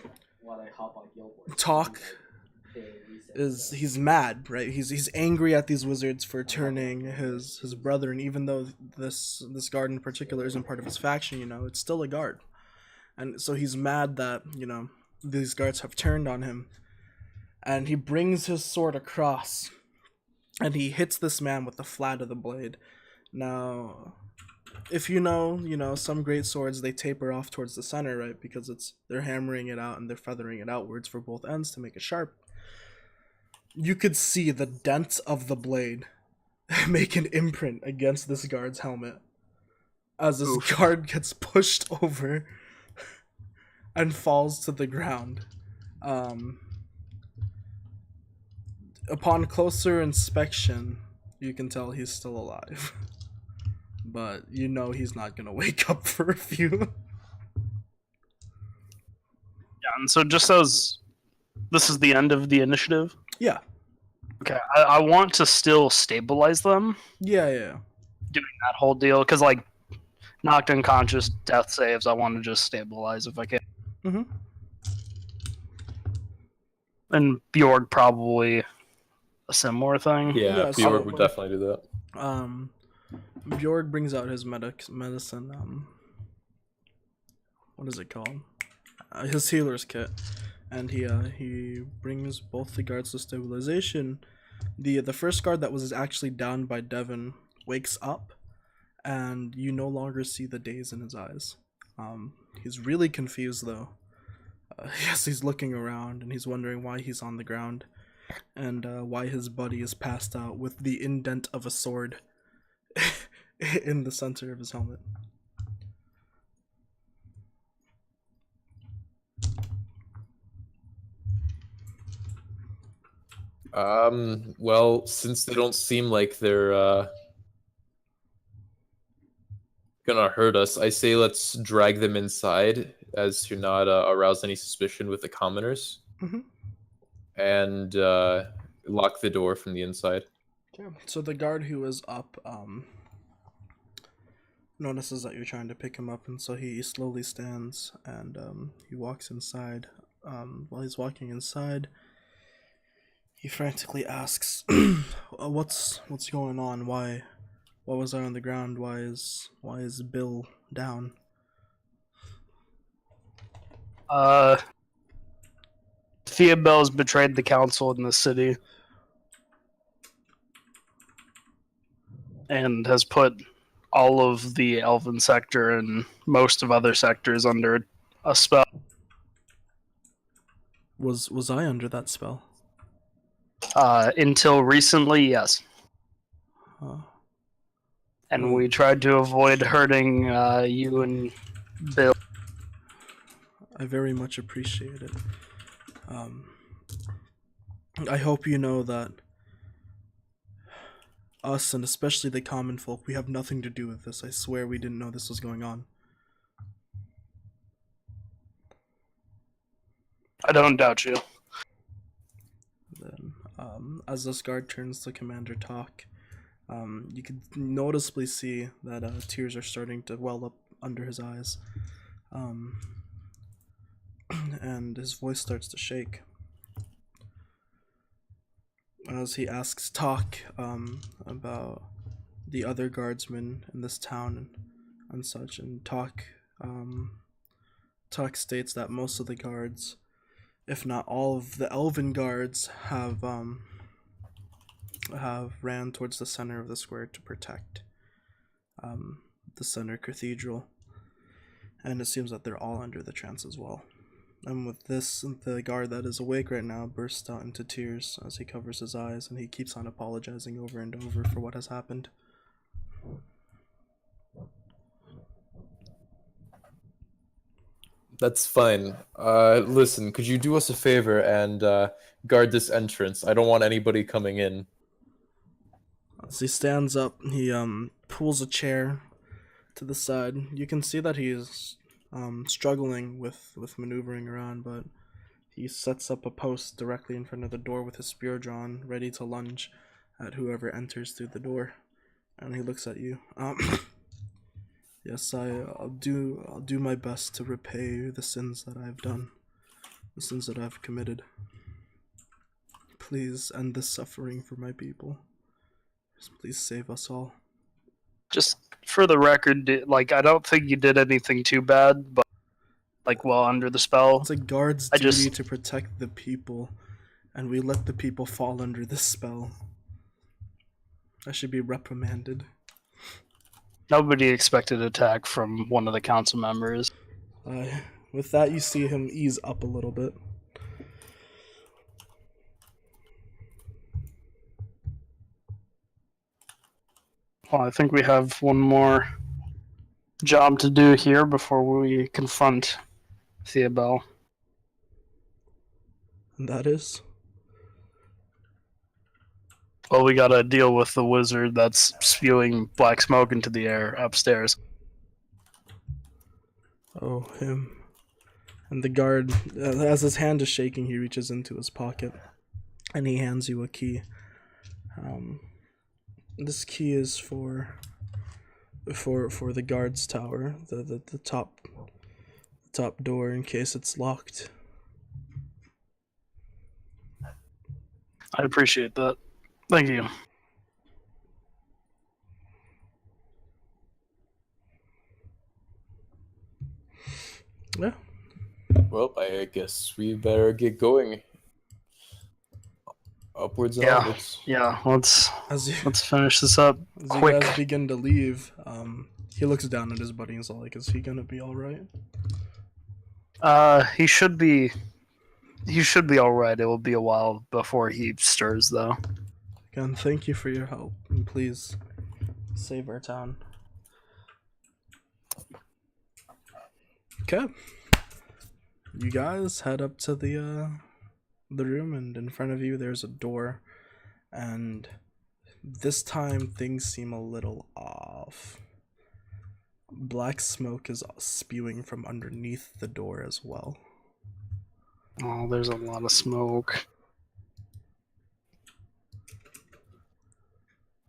I hop on Guildboard. Talk he's mad, right? He's angry at these wizards for turning his brother, and even though this guard in particular isn't part of his faction, you know, it's still a guard. And so he's mad that, you know, these guards have turned on him. And he brings his sword across and he hits this man with the flat of the blade. Now, if you know, some great swords, they taper off towards the center, right? Because they're hammering it out and they're feathering it outwards for both ends to make it sharp. You could see the dent of the blade make an imprint against this guard's helmet as this guard gets pushed over and falls to the ground. Upon closer inspection, you can tell he's still alive. But you know he's not gonna wake up for a few. Yeah, and so just as this is the end of the initiative, Yeah. okay, I want to still stabilize them, Yeah. that whole deal, because like knocked unconscious, death saves, I want to just stabilize if I can. Mm-hmm. And Bjorg probably a similar thing. Yeah, Yeah, Bjork so- would definitely do that. Bjorg brings out his medicine. What is it called? His healer's kit, and he brings both the guards to stabilization. The first guard that was actually downed by Devon wakes up, and you no longer see the daze in his eyes. He's really confused though. Yes, he's looking around and he's wondering why he's on the ground, and why his buddy is passed out with the indent of a sword in the center of his helmet. Well, since they don't seem like they're gonna hurt us, I say let's drag them inside as to not arouse any suspicion with the commoners, Mm-hmm. and lock the door from the inside. Yeah. So the guard who is up notices that you're trying to pick him up, and so he slowly stands and he walks inside. While he's walking inside, he frantically asks, "What's going on? Why was I on the ground? Why is Bill down?" Theobald's betrayed the council in the city and has put all of the Elven sector and most of other sectors under a spell. Was I under that spell? Until recently, yes. And we tried to avoid hurting you and Bill. I very much appreciate it. I hope you know that us, and especially the common folk, we have nothing to do with this. I swear we didn't know this was going on. I don't doubt you. Then, as this guard turns to Commander Talk, you can noticeably see that tears are starting to well up under his eyes, and his voice starts to shake as he asks Talk about the other guardsmen in this town and such. And Talk states that most of the guards, if not all of the elven guards, have ran towards the center of the square to protect the center cathedral, and it seems that they're all under the trance as well. And with this, the guard that is awake right now bursts out into tears as he covers his eyes, and he keeps on apologizing over and over for what has happened. That's fine. Listen, could you do us a favor and guard this entrance? I don't want anybody coming in. As he stands up, he pulls a chair to the side. You can see that he's struggling with maneuvering around, but he sets up a post directly in front of the door with his spear drawn, ready to lunge at whoever enters through the door. And he looks at you. Yes, I'll do my best to repay the sins that I've done, the sins that I've committed. Please end this suffering for my people. Please save us all. Just for the record, I don't think you did anything too bad, but while under the spell. It's a guard's duty to protect the people, and we let the people fall under this spell. I should be reprimanded. Nobody expected attack from one of the council members. With that, you see him ease up a little bit. Well, I think we have one more job to do here before we confront Theobald. And that is? Well, we gotta deal with the wizard that's spewing black smoke into the air upstairs. Oh, him. And the guard, as his hand is shaking, he reaches into his pocket and he hands you a key. This key is for the guard's tower, the top door, in case it's locked. I appreciate that. Thank you. Yeah. Well, I guess we better get going. Upwards and Yeah, onwards. yeah. Let's As you finish this up as you quick. guys begin to leave, he looks down at his buddy and is like, "Is he gonna be all right?" He should be. He should be all right. It will be a while before he stirs, though. Again, thank you for your help, and please save our town. Okay, you guys head up to the room, and in front of you there's a door, and this time things seem a little off. Black smoke is spewing from underneath the door as well. Oh, there's a lot of smoke.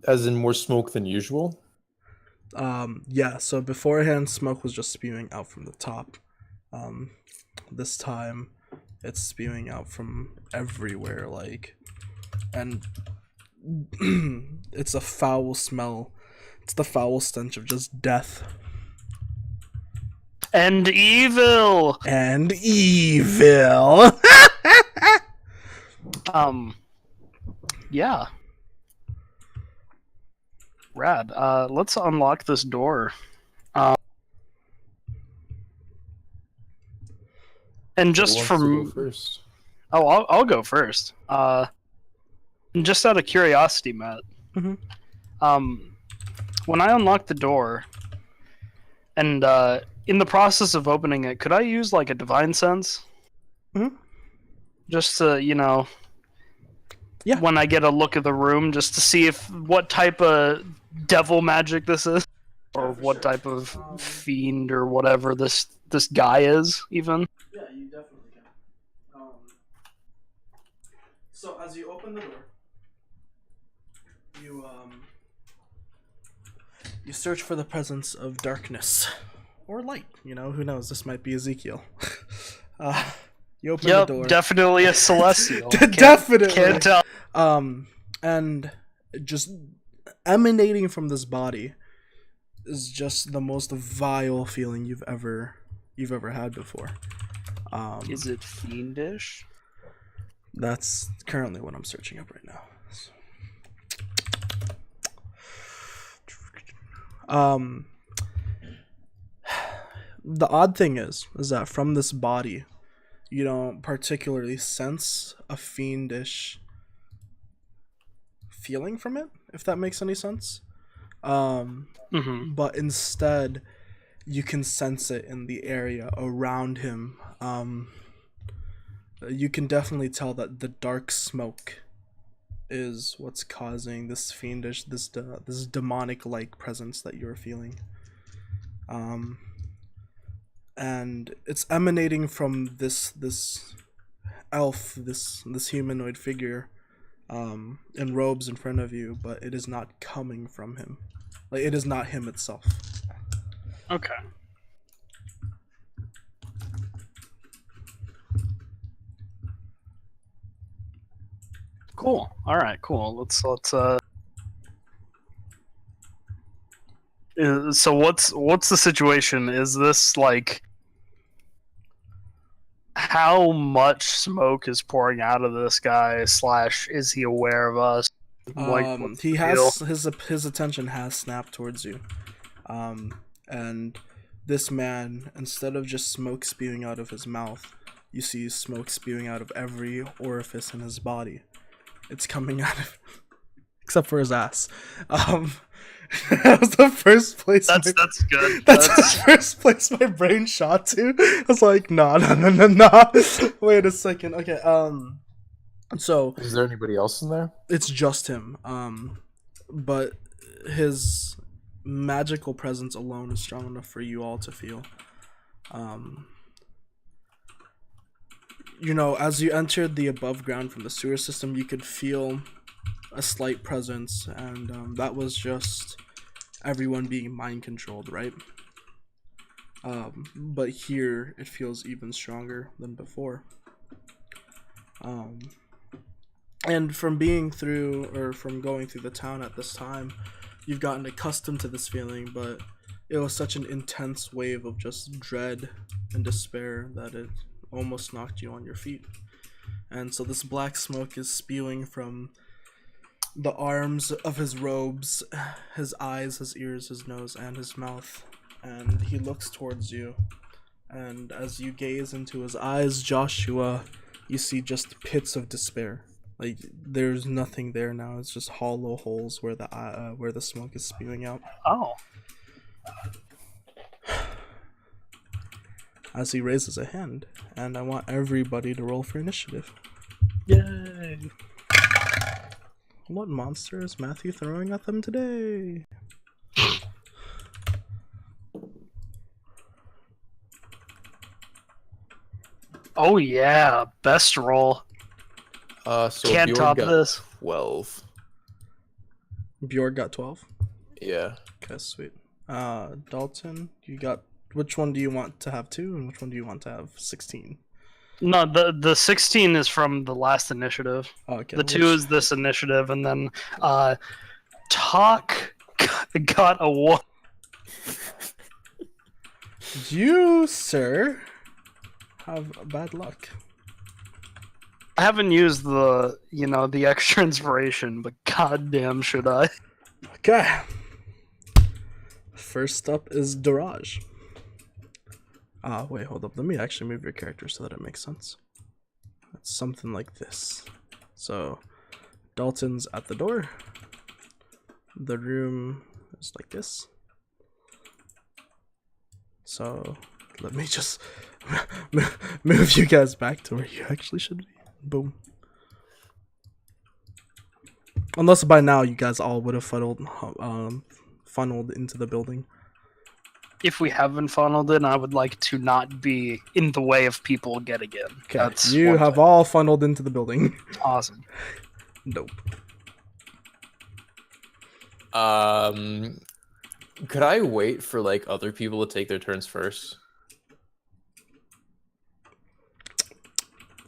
As in more smoke than usual? Yeah, so beforehand smoke was just spewing out from the top. This time it's spewing out from everywhere, like, and it's a foul smell. It's the foul stench of just death. And evil! And evil! Yeah. Rad. Let's unlock this door. And just Who wants to from go first? Oh, I'll go first. Just out of curiosity, Matt. Mhm. When I unlocked the door, and in the process of opening it, could I use like a divine sense? Mhm. Just to, Yeah. when I get a look at the room, just to see if what type of devil magic this is, or for what sure. type of fiend or whatever this guy is, even. Yeah, you definitely can. So as you open the door, you search for the presence of darkness or light. Who knows? This might be Ezekiel. You open the door. Yep, definitely a celestial. Definitely. Can't tell. And just emanating from this body is just the most vile feeling you've ever had before. Is it fiendish? That's currently what I'm searching up right now. The odd thing is that from this body, you don't particularly sense a fiendish feeling from it, if that makes any sense. But instead, you can sense it in the area around him. You can definitely tell that the dark smoke is what's causing this fiendish, this demonic-like presence that you're feeling. And it's emanating from this elf, this humanoid figure, in robes in front of you, but it is not coming from him. Like, it is not him itself. Okay. Cool. All right. Cool. Let's. So what's the situation? Is this like how much smoke is pouring out of this guy? / is he aware of us? Like, what's He the has deal? his attention has snapped towards you, and this man, instead of just smoke spewing out of his mouth, you see smoke spewing out of every orifice in his body. It's coming out of, except for his ass. That was the first place. That's good. That's the first place my brain shot to. I was like, no. Wait a second. Okay. So Is there anybody else in there? it's just him. But his magical presence alone is strong enough for you all to feel. As you entered the above ground from the sewer system, you could feel a slight presence, and that was just everyone being mind controlled, right? But here it feels even stronger than before. And from going through the town at this time, you've gotten accustomed to this feeling, but it was such an intense wave of just dread and despair that it almost knocked you on your feet. And so this black smoke is spewing from the arms of his robes, his eyes, his ears, his nose, and his mouth. And he looks towards you. And as you gaze into his eyes, Joshua, you see just pits of despair. Like, there's nothing there now. It's just hollow holes where the smoke is spewing out. Oh. As he raises a hand, and I want everybody to roll for initiative. Yay. What monster is Matthew throwing at them today? Oh yeah, best roll. So Can't Bjorn top got this. 12. Bjorg got 12. Yeah. Okay, sweet. Dalton, you got... Which one do you want to have 2, and which one do you want to have 16? No, the 16 is from the last initiative. Okay. The 2 is this initiative, and then Talk got a 1. You, sir, have bad luck. I haven't used the extra inspiration, but goddamn should I? Okay. First up is Daraj. Wait, hold up. Let me actually move your character so that it makes sense. It's something like this. So, Dalton's at the door. The room is like this. So, let me just move you guys back to where you actually should be. Boom. Unless by now you guys all would have funneled into the building. If we haven't funneled in, I would like to not be in the way of people getting in. Okay, That's you one have thing. all funneled into the building. Awesome. Dope. Could I wait for like other people to take their turns first?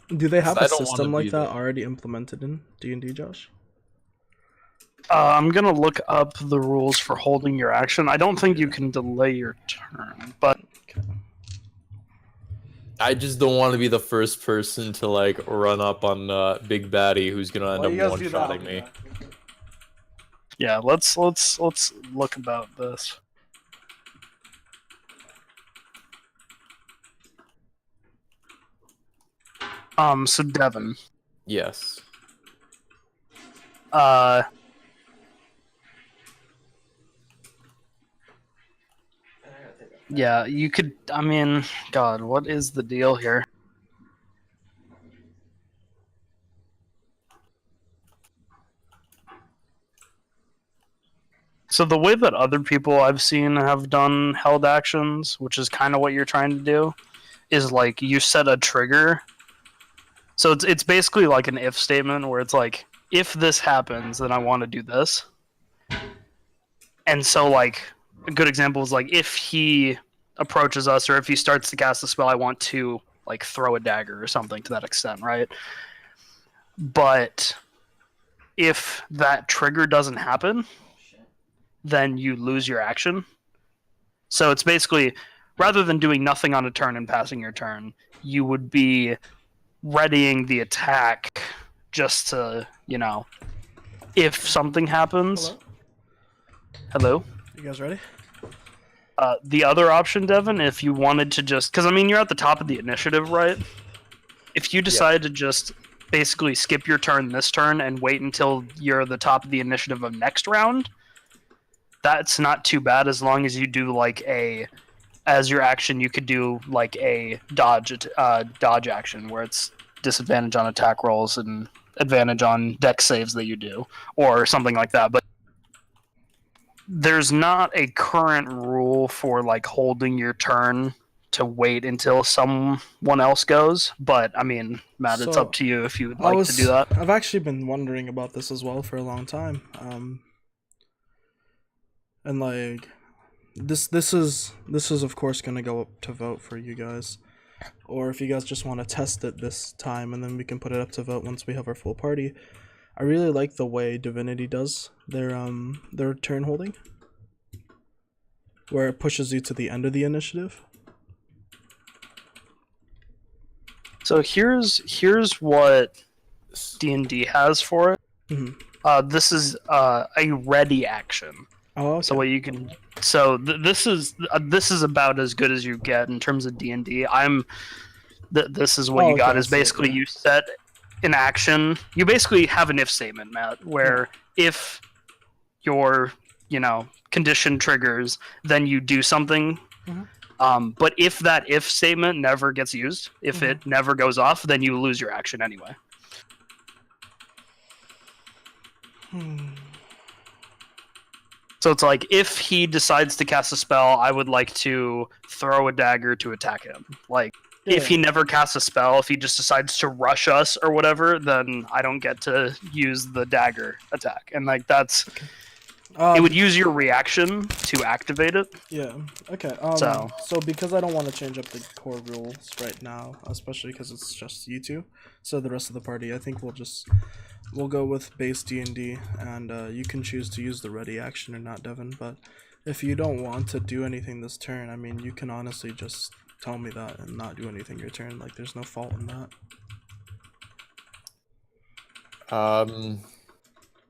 Do they have I a don't wanna system like be that the- already implemented in D&D, Josh? I'm gonna look up the rules for holding your action. I don't think you can delay your turn, but Okay. I just don't want to be the first person to like run up on Big Baddie who's gonna end up one-shotting me. yeah, let's look about this. So Devin, Yes. yeah, you could. I mean, God, what is the deal here? So the way that other people I've seen have done held actions, which is kind of what you're trying to do, is like you set a trigger. So it's basically like an if statement where it's like, if this happens, then I want to do this. And so like a good example is like if he approaches us or if he starts to cast a spell, I want to like throw a dagger or something to that extent, right? But if that trigger doesn't happen, then you lose your action. So it's basically, rather than doing nothing on a turn and passing your turn, you would be readying the attack just to, if something happens. Hello? You guys ready? The other option, Devin, if you wanted to just, because I mean, you're at the top of the initiative, right? If you decided to just basically skip your turn this turn and wait until you're the top of the initiative of next round, that's not too bad as long as you do like as your action, you could do like a dodge action where it's disadvantage on attack rolls and advantage on dex saves that you do, or something like that. But there's not a current rule for like holding your turn to wait until someone else goes. But I mean, Matt, it's So, up to you if you would like to do that. I've actually been wondering about this as well for a long time. And like this is of course gonna go up to vote for you guys. Or if you guys just want to test it this time and then we can put it up to vote once we have our full party. I really like the way Divinity does their turn holding, where it pushes you to the end of the initiative. So here's what D&D has for it. This is a ready action. Oh, okay. So what you can this is about as good as you get in terms of D&D. This is what you got is basically you set an action. You basically have an if statement, Matt, where if your condition triggers, then you do something. But if that if statement never gets used, if it never goes off, then you lose your action anyway. So it's like, if he decides to cast a spell, I would like to throw a dagger to attack him. Like, if he never casts a spell, if he just decides to rush us or whatever, then I don't get to use the dagger attack. And like, that's... it would use your reaction to activate it. Yeah. Okay. So because I don't want to change up the core rules right now, especially because it's just you two, so the rest of the party, I think we'll go with base D&D, and you can choose to use the ready action or not, Devin. But if you don't want to do anything this turn, I mean, you can honestly just tell me that and not do anything your turn. Like, there's no fault in that.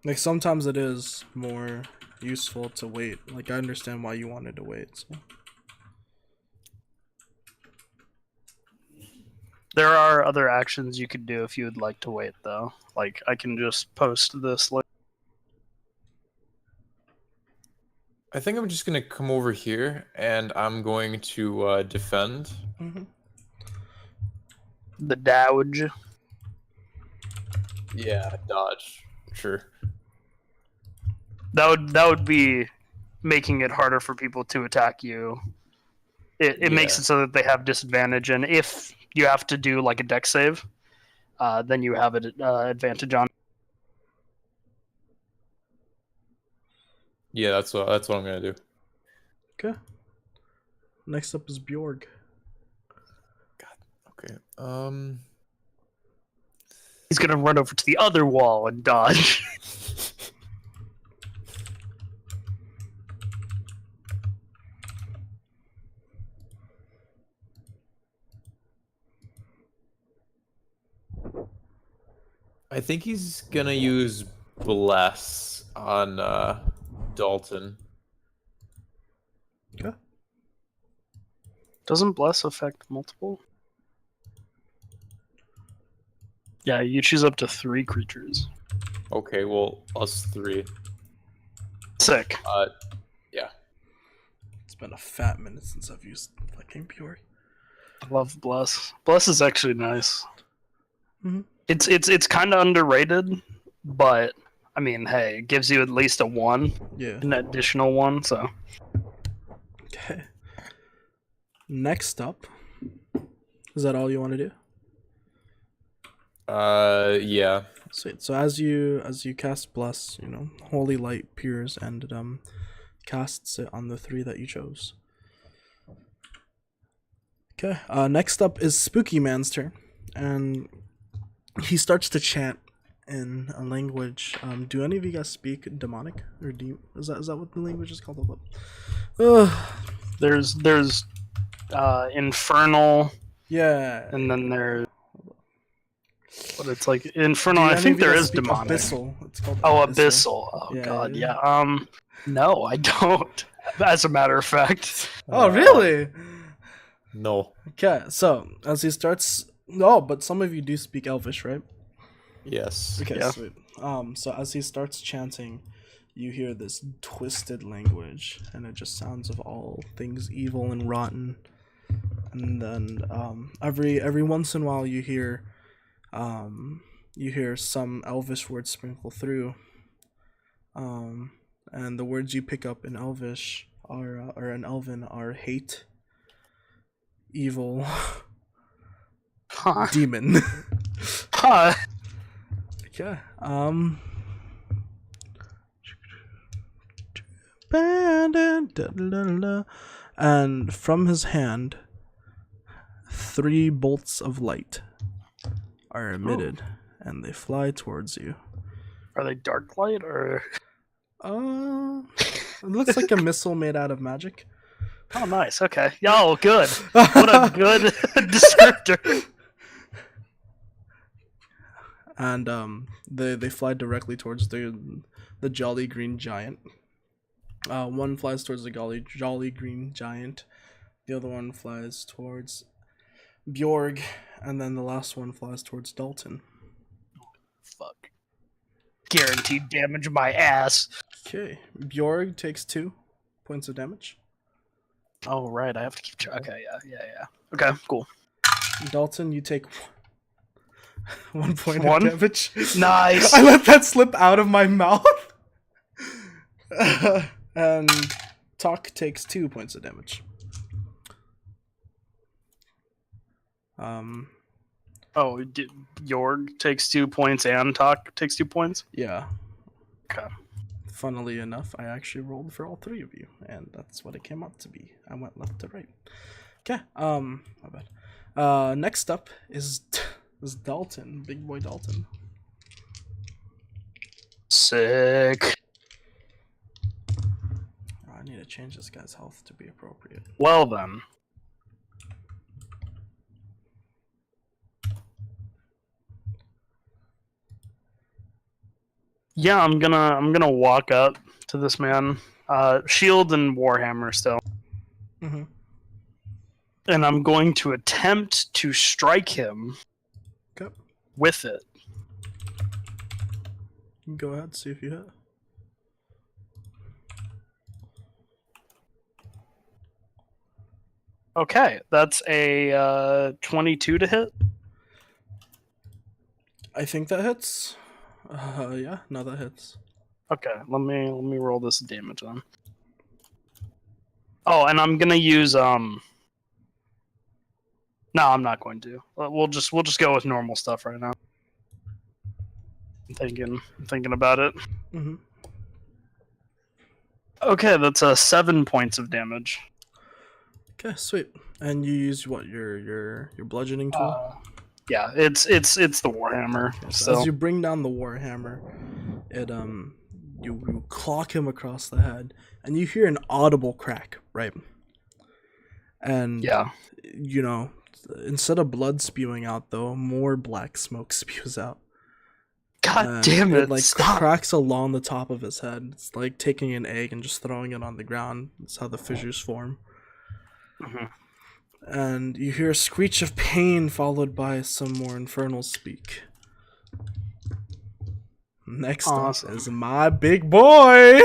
Like, sometimes it is more useful to wait. Like, I understand why you wanted to wait. So. There are other actions you could do if you would like to wait, though. Like, I can just post this. I think I'm just gonna come over here and I'm going to defend. The dodge. Yeah, dodge. Sure. That would be making it harder for people to attack you. It makes it so that they have disadvantage, and if you have to do like a dex save, then you have an advantage on. Yeah, that's what I'm gonna do. Okay. Next up is Bjorg. God. Okay. He's gonna run over to the other wall and dodge. I think he's gonna use Bless on Dalton. Okay. Doesn't Bless affect multiple? Yeah, you choose up to 3 creatures. Okay, well, us 3. Sick. Yeah. It's been a fat minute since I've used fucking Bjorg. I love Bless. Bless is actually nice. It's kind of underrated, but I mean, hey, it gives you at least a 1. Yeah. An additional 1, so. Okay. Next up. Is that all you want to do? Yeah. Sweet. So as you cast Bless, Holy Light peers and casts it on the 3 that you chose. Okay. Next up is Spooky Man's turn, and he starts to chant in a language. Do any of you guys speak demonic or is that what the language is called? There's infernal. Yeah. And then there's. But it's like infernal. I think there is demonic. Abyssal. It's called Abyssal. Oh yeah, god, yeah. No, I don't. As a matter of fact. Oh really? No. Okay, so as he starts, but some of you do speak Elvish, right? Yes. Okay, yeah. Sweet. So as he starts chanting, you hear this twisted language, and it just sounds of all things evil and rotten. And then every once in a while you hear some Elvish words sprinkle through. And the words you pick up in Elvish or in Elven are hate, evil, demon. Huh. Okay. And from his hand, 3 bolts of light are emitted, and they fly towards you. Are they dark light or? It looks like a missile made out of magic. Oh, nice. Okay. Yo, good. What a good descriptor. and they fly directly towards the jolly green giant. One flies towards the jolly green giant. The other one flies towards Bjorg, and then the last one flies towards Dalton. Fuck. Guaranteed damage my ass. Okay, Bjorg takes 2 points of damage. Oh right, I have to keep track. Okay, yeah. Okay, cool. Dalton, you take 1 point One? of damage. Nice. I let that slip out of my mouth. And Talk takes 2 points of damage. Oh, Jorg takes 2 points and Talk takes 2 points? Yeah. Okay. Funnily enough, I actually rolled for all 3 of you, and that's what it came out to be. I went left to right. Okay, my bad. Next up is Dalton, big boy Dalton. Sick. I need to change this guy's health to be appropriate. Well then. Yeah, I'm gonna walk up to this man. Shield and Warhammer still. Mm-hmm. And I'm going to attempt to strike him Okay. with it. Go ahead, see if you hit. Okay, that's a 22 to hit. I think that hits. Yeah, no, that hits. Okay, let me roll this damage on. Oh, and I'm gonna use No, I'm not going to. We'll just go with normal stuff right now. I'm thinking about it. Mm-hmm. Okay, that's 7 points of damage. Okay, sweet. And you use what, your bludgeoning tool? Yeah, it's the Warhammer. Okay, so So as you bring down the Warhammer, it you clock him across the head, and you hear an audible crack, right? And yeah. you know, instead of blood spewing out, though, more black smoke spews out. God And damn it! like Stop. cracks along the top of his head. It's like taking an egg and just throwing it on the ground. That's how the fissures form. Mm-hmm. And you hear a screech of pain followed by some more infernal speak. Next Awesome. up is my big boy.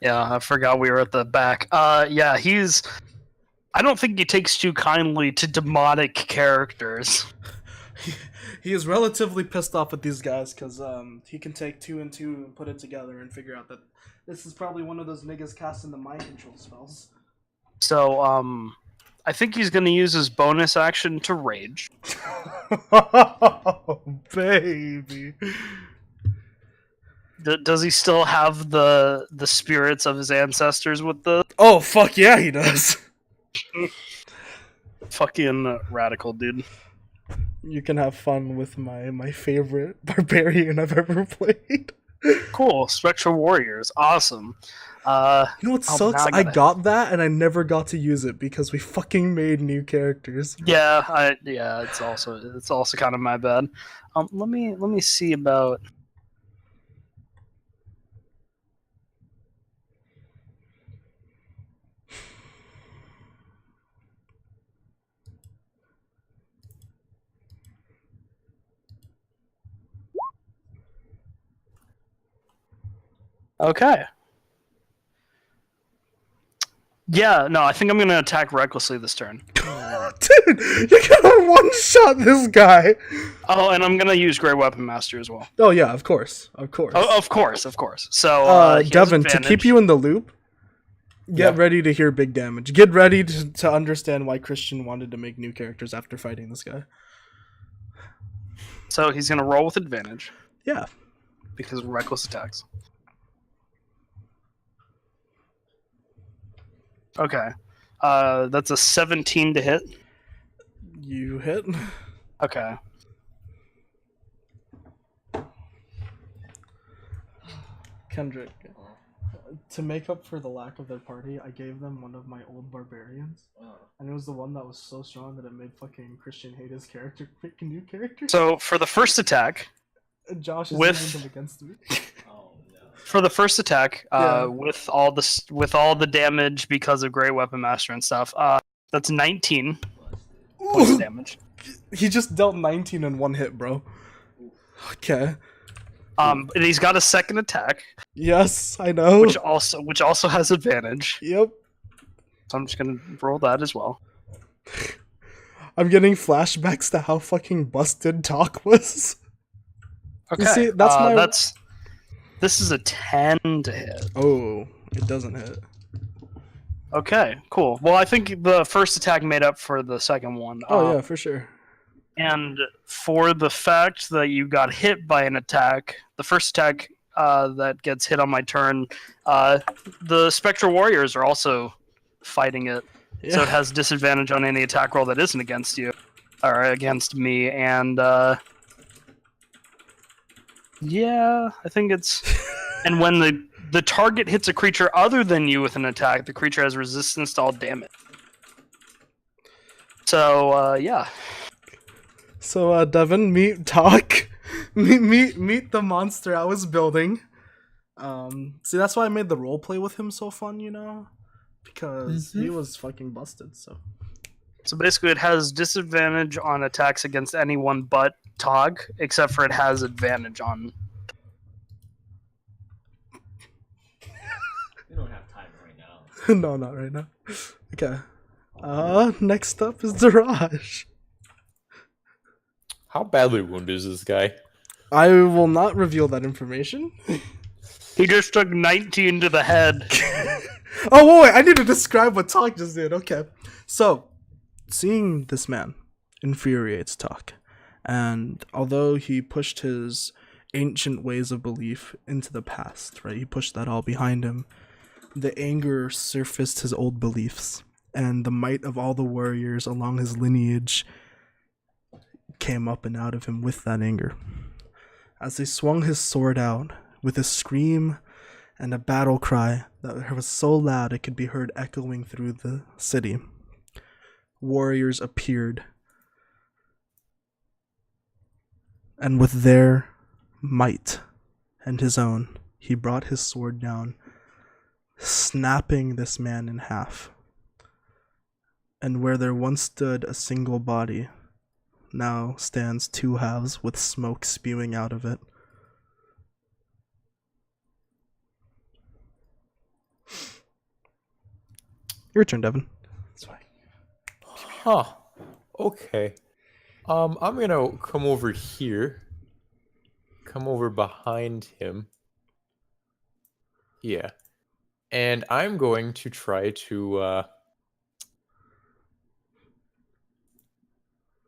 Yeah, I forgot we were at the back. Yeah, he's. I don't think he takes too kindly to demonic characters. He is relatively pissed off at these guys because he can take 2 and 2 and put it together and figure out that this is probably one of those niggas casting the mind control spells. So, I think he's going to use his bonus action to rage. Oh, baby. Does he still have the spirits of his ancestors with the Oh, fuck yeah, he does. fucking radical dude? You can have fun with my favorite barbarian I've ever played. Cool, Spectral Warriors, awesome. You know what sucks? now I gotta- got that and I never got to use it because we fucking made new characters. Yeah, it's also kind of my bad. Let me see about. Okay. Yeah, no, I think I'm gonna attack recklessly this turn. Dude, you're gonna one-shot this guy. Oh, and I'm gonna use Grey Weapon Master as well. Oh yeah, of course. Oh, of course. So, he has Devin, to keep advantage. you in the loop, get Yeah. ready to hear big damage. Get ready to understand why Christian wanted to make new characters after fighting this guy. So he's gonna roll with advantage Yeah. because of reckless attacks. Okay. That's a 17 to hit. You hit. Okay. Kendrick, to make up for the lack of their party, I gave them one of my old barbarians, and it was the one that was so strong that it made fucking Christian hate his character pick a new character. So for the first attack, And Josh is with- using them against me. Oh no. for the first attack, Yeah. with all the damage because of Great Weapon Master and stuff, that's 19 points of damage. He just dealt 19 in one hit, bro. Okay. And he's got a second attack, Yes, I know. which also has advantage. Yep. So I'm just gonna roll that as well. I'm getting flashbacks to how fucking busted Talk was. Okay, see, that's my- This is a 10 to hit. Oh, it doesn't hit. Okay, cool. Well, I think the first attack made up for the second one. Oh yeah, for sure. And for the fact that you got hit by an attack, the first attack that gets hit on my turn, the Spectral Warriors are also fighting it. Yeah. So it has disadvantage on any attack roll that isn't against you, or against me, and yeah, I think it's... And when the target hits a creature other than you with an attack, the creature has resistance to all damage. So, yeah. So, Devin, meet Talk. meet the monster I was building. See, that's why I made the roleplay with him so fun, you know? Because he was fucking busted, so... So basically, it has disadvantage on attacks against anyone but Tog, except for it has advantage on... We don't have time right now. No, not right now. Okay. Next up is Daraj. How badly wounded is this guy? I will not reveal that information. He just took 19 to the head. Oh, wait, I need to describe what Talk just did. Okay. So, seeing this man infuriates Talk. And although he pushed his ancient ways of belief into the past, right? He pushed that all behind him. The anger surfaced his old beliefs. And the might of all the warriors along his lineage came up and out of him with that anger. As he swung his sword out with a scream and a battle cry that was so loud it could be heard echoing through the city, warriors appeared, and with their might and his own, he brought his sword down, snapping this man in half. And where there once stood a single body, now stands two halves with smoke spewing out of it. Your turn, Devin. That's fine. Huh. Okay. I'm gonna come over here. Come over behind him. Yeah. And I'm going to try to,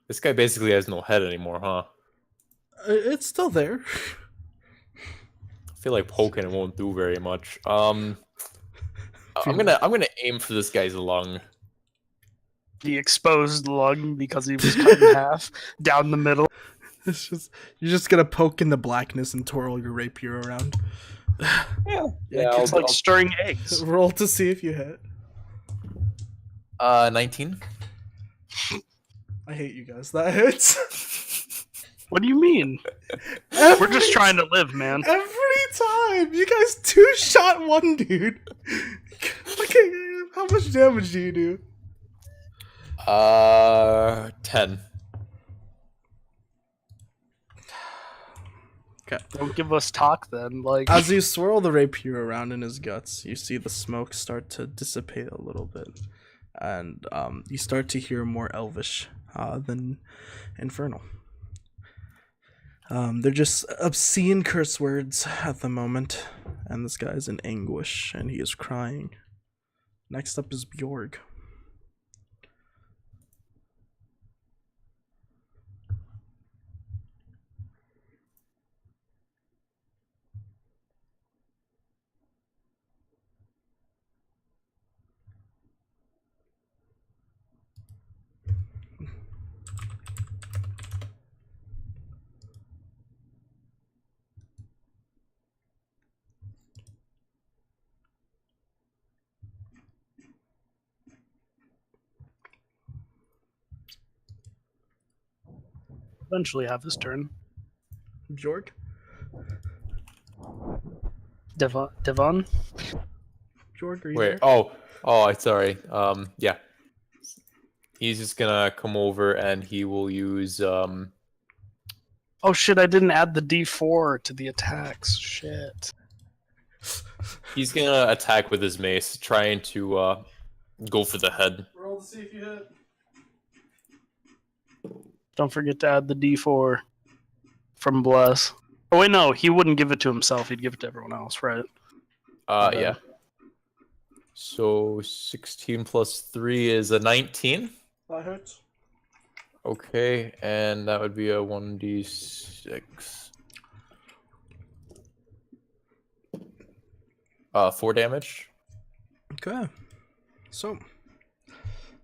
This guy basically has no head anymore, huh? It's still there. I feel like poking it won't do very much. I'm gonna aim for this guy's lung. The exposed lung because he was cut in half down the middle. It's just you're just gonna poke in the blackness and twirl your rapier around. Yeah. It's like stirring eggs. Roll to see if you hit. 19. I hate you guys. That hits. What do you mean? We're just trying to live, man. Every time you guys two-shot one dude. Okay, how much damage do you do? 10. Okay. Don't give us talk then. Like, As you swirl the rapier around in his guts, you see the smoke start to dissipate a little bit, and you start to hear more elvish than infernal. They're just obscene curse words at the moment, and this guy's in anguish, and he is crying. Next up is Bjorg. eventually have his turn. Bjork? Devon? Bjork, are you Wait. there? Oh, sorry. Yeah. He's just gonna come over and he will use Oh shit! I didn't add the D4 to the attacks. Shit. he's gonna attack with his mace, trying to go for the head. Roll to see if you hit. Don't forget to add the D4 from Bless. Oh wait, no, he wouldn't give it to himself. He'd give it to everyone else, right? Yeah. So 16 plus 3 is a 19. That hurts. Okay, and that would be a 1d6. 4 damage. Okay. So,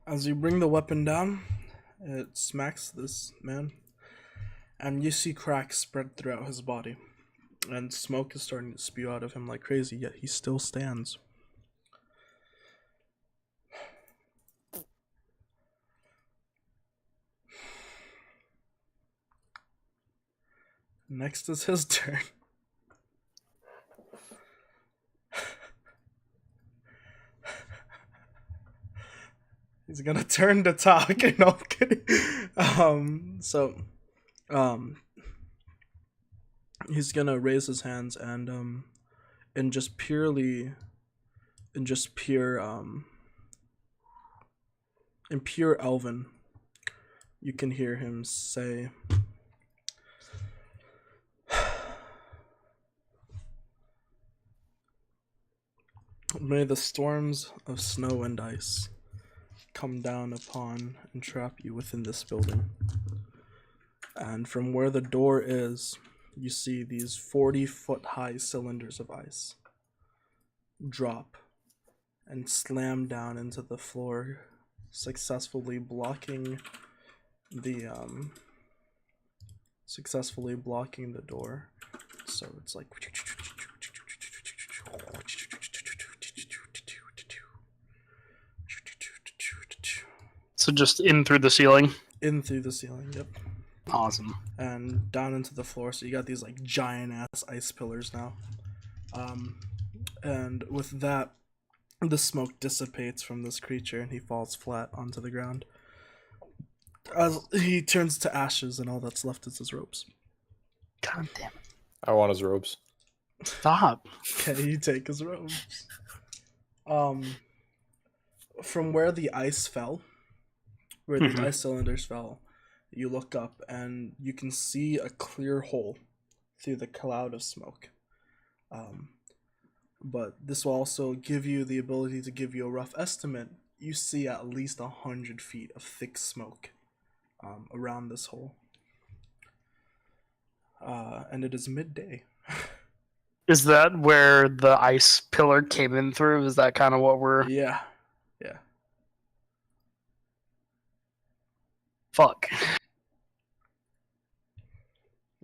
as you bring the weapon down, it smacks this man, and you see cracks spread throughout his body, and smoke is starting to spew out of him like crazy, yet he still stands. Next is his turn. He's gonna turn to talk. No, I'm kidding. He's gonna raise his hands and in just pure Elven, you can hear him say, "May the storms of snow and ice come down upon and trap you within this building. And from where the door is, you see these 40-foot high cylinders of ice drop and slam down into the floor, successfully blocking the door. So it's like So just in through the ceiling. in through the ceiling, yep. Awesome. And down into the floor. So you got these like giant ass ice pillars now. And with that, the smoke dissipates from this creature and he falls flat onto the ground. As he turns to ashes and all that's left is his robes. God damn it. I want his robes. Stop. Okay, you take his robes. From where the ice fell, where the ice cylinders fell, you look up and you can see a clear hole through the cloud of smoke. But this will also give you the ability to give you a rough estimate. You see at least 100 feet of thick smoke around this hole. And it is midday. Is that where the ice pillar came in through? Is that kind of what we're... Yeah. Fuck.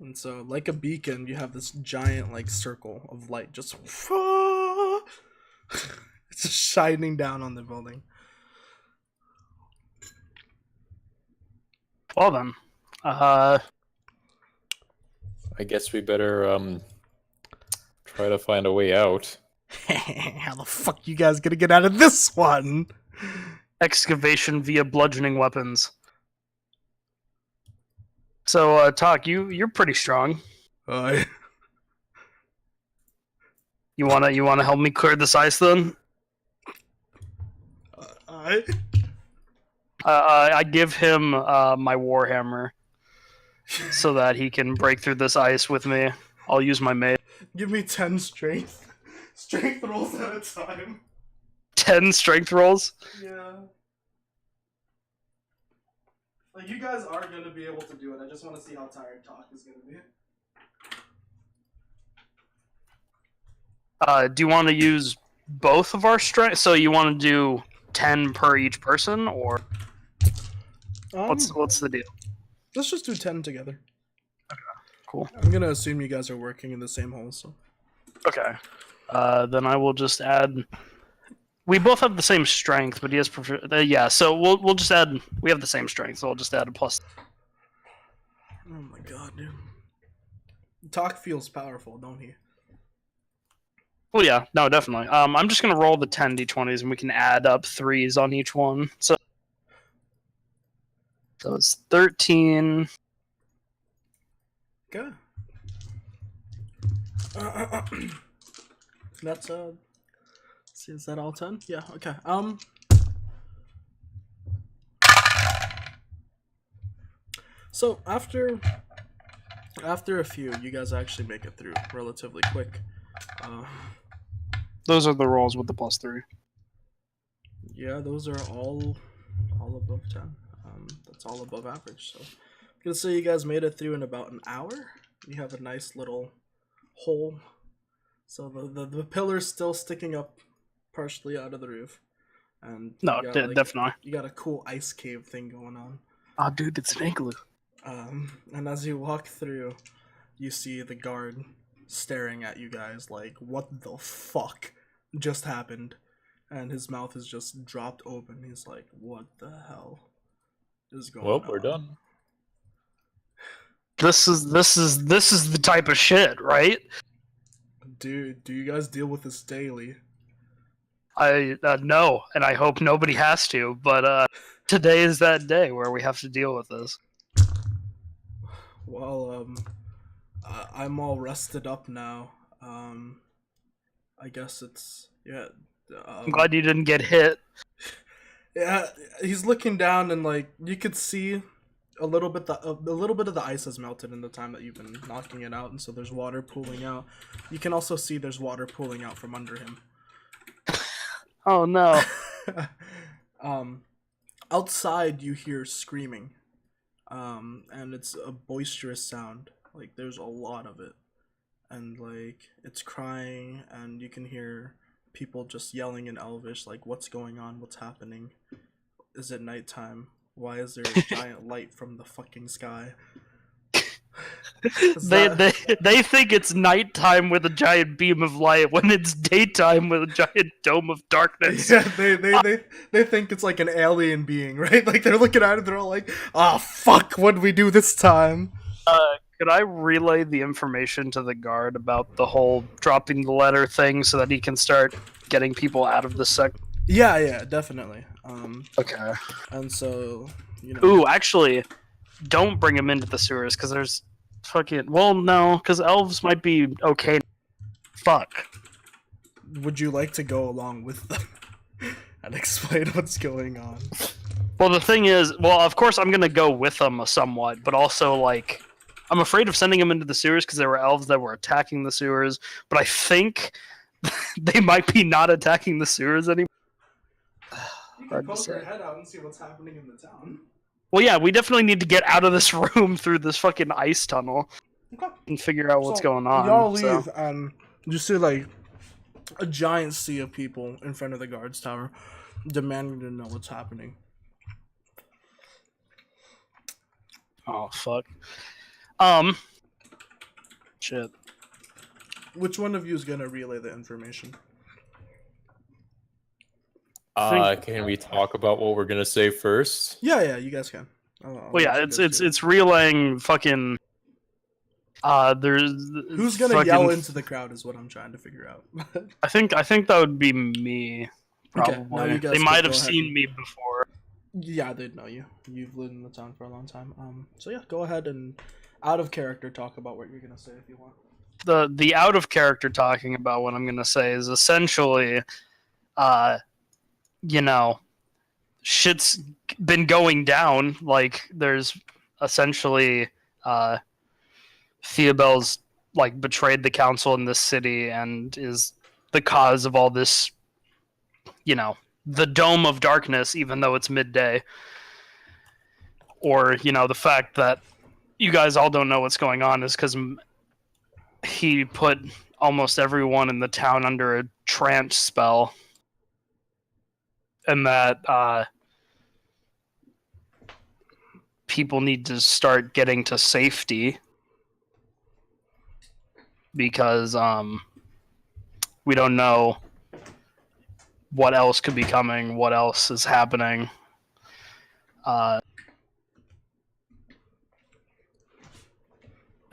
And so, like a beacon, you have this giant, like, circle of light just... it's just shining down on the building. Well then. I guess we better try to find a way out. How the fuck you guys gonna get out of this one? Excavation via bludgeoning weapons. So, Talk, you're pretty strong. I You wanna help me clear this ice then? I give him my warhammer so that he can break through this ice with me. I'll use my mace. Give me 10 strength. Strength rolls at a time. 10 strength rolls. Yeah. Like, you guys are gonna be able to do it. I just want to see how tired Talk is gonna be. Do you want to use both of our strength? So you want to do 10 per each person, or what's the deal? Let's just do 10 together. Okay, cool. I'm gonna assume you guys are working in the same hole, so. Okay. Then I will just add. We both have the same strength, but he has yeah. So we'll just add. We have the same strength, so I'll just add a plus. Oh my god, dude. Talk feels powerful, don't he? Well, yeah, no, definitely. I'm just gonna roll the 10d20s, and we can add up 3s on each one. So it's 13. Good. That's see, is that all 10? Yeah. Okay. So after a few, you guys actually make it through relatively quick. Those are the rolls with the +3. Yeah, those are all above 10. That's all above average. So I'm gonna say you guys made it through in about an hour. You have a nice little hole. So the pillar's still sticking up partially out of the roof. And No, you got, definitely. you got a cool ice cave thing going on. Oh, dude, it's an igloo. And as you walk through, you see the guard staring at you guys like, what the fuck just happened? And his mouth is just dropped open. He's like, what the hell is going on? Well, we're done. This is the type of shit, right? Dude, do you guys deal with this daily? I no, and I hope nobody has to. But today is that day where we have to deal with this. Well, I'm all rested up now. I guess it's yeah. I'm glad you didn't get hit. Yeah, he's looking down and like you could see a little bit of the ice has melted in the time that you've been knocking it out, and so there's water pooling out. You can also see there's water pooling out from under him. Oh no. Outside you hear screaming. And it's a boisterous sound. Like there's a lot of it. And like it's crying, and you can hear people just yelling in Elvish like, what's going on? What's happening? Is it nighttime? Why is there a giant light from the fucking sky? They think it's nighttime with a giant beam of light when it's daytime with a giant dome of darkness. Yeah, they think it's like an alien being, right? Like they're looking at it, they're all like, "Ah, fuck! What'd we do this time?" Could I relay the information to the guard about the whole dropping the letter thing so that he can start getting people out of the sect? Yeah, definitely. Okay. And so you know. Ooh, actually, don't bring him into the sewers because there's fucking. Well, no, because elves might be okay. Fuck. Would you like to go along with them and explain what's going on? Well, the thing is, well, of course I'm gonna go with them somewhat, but also like, I'm afraid of sending them into the sewers because there were elves that were attacking the sewers. But I think they might be not attacking the sewers anymore. You can poke your head out and see what's happening in the town. Well, yeah, we definitely need to get out of this room through this fucking ice tunnel Okay. and figure out what's going on. Y'all leave, so. and you see like a giant sea of people in front of the guards tower, demanding to know what's happening. Oh fuck. Shit. Which one of you is gonna relay the information? Can we talk about what we're gonna say first? Yeah, you guys can. Well, yeah, it's relaying fucking. There's who's gonna fucking... yell into the crowd is what I'm trying to figure out. I think that would be me. Probably. Okay, now you guys they can might go have ahead seen and- me before. Yeah, they'd know you. You've lived in the town for a long time. So yeah, go ahead and out of character talk about what you're gonna say if you want. The out of character talking about what I'm gonna say is essentially, you know, shit's been going down. Like there's essentially, Theobald's like betrayed the council in this city and is the cause of all this, you know, the dome of darkness, even though it's midday. Or, you know, the fact that you guys all don't know what's going on is because he put almost everyone in the town under a trance spell. And that people need to start getting to safety because we don't know what else could be coming, what else is happening.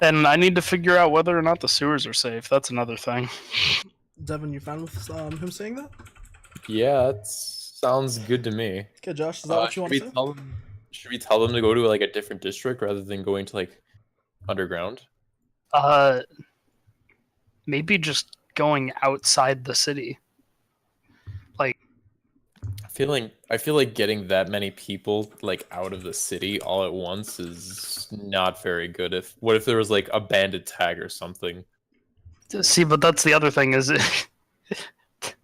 And I need to figure out whether or not the sewers are safe. That's another thing. Devin, you fine with him saying that? Yeah, that sounds good to me. Okay, Josh, is that what you want to say? Should we tell them to go to like a different district rather than going to like underground? Maybe just going outside the city. Like, I feel like getting that many people like out of the city all at once is not very good. What if there was like a bandit tag or something? see, but that's the other thing is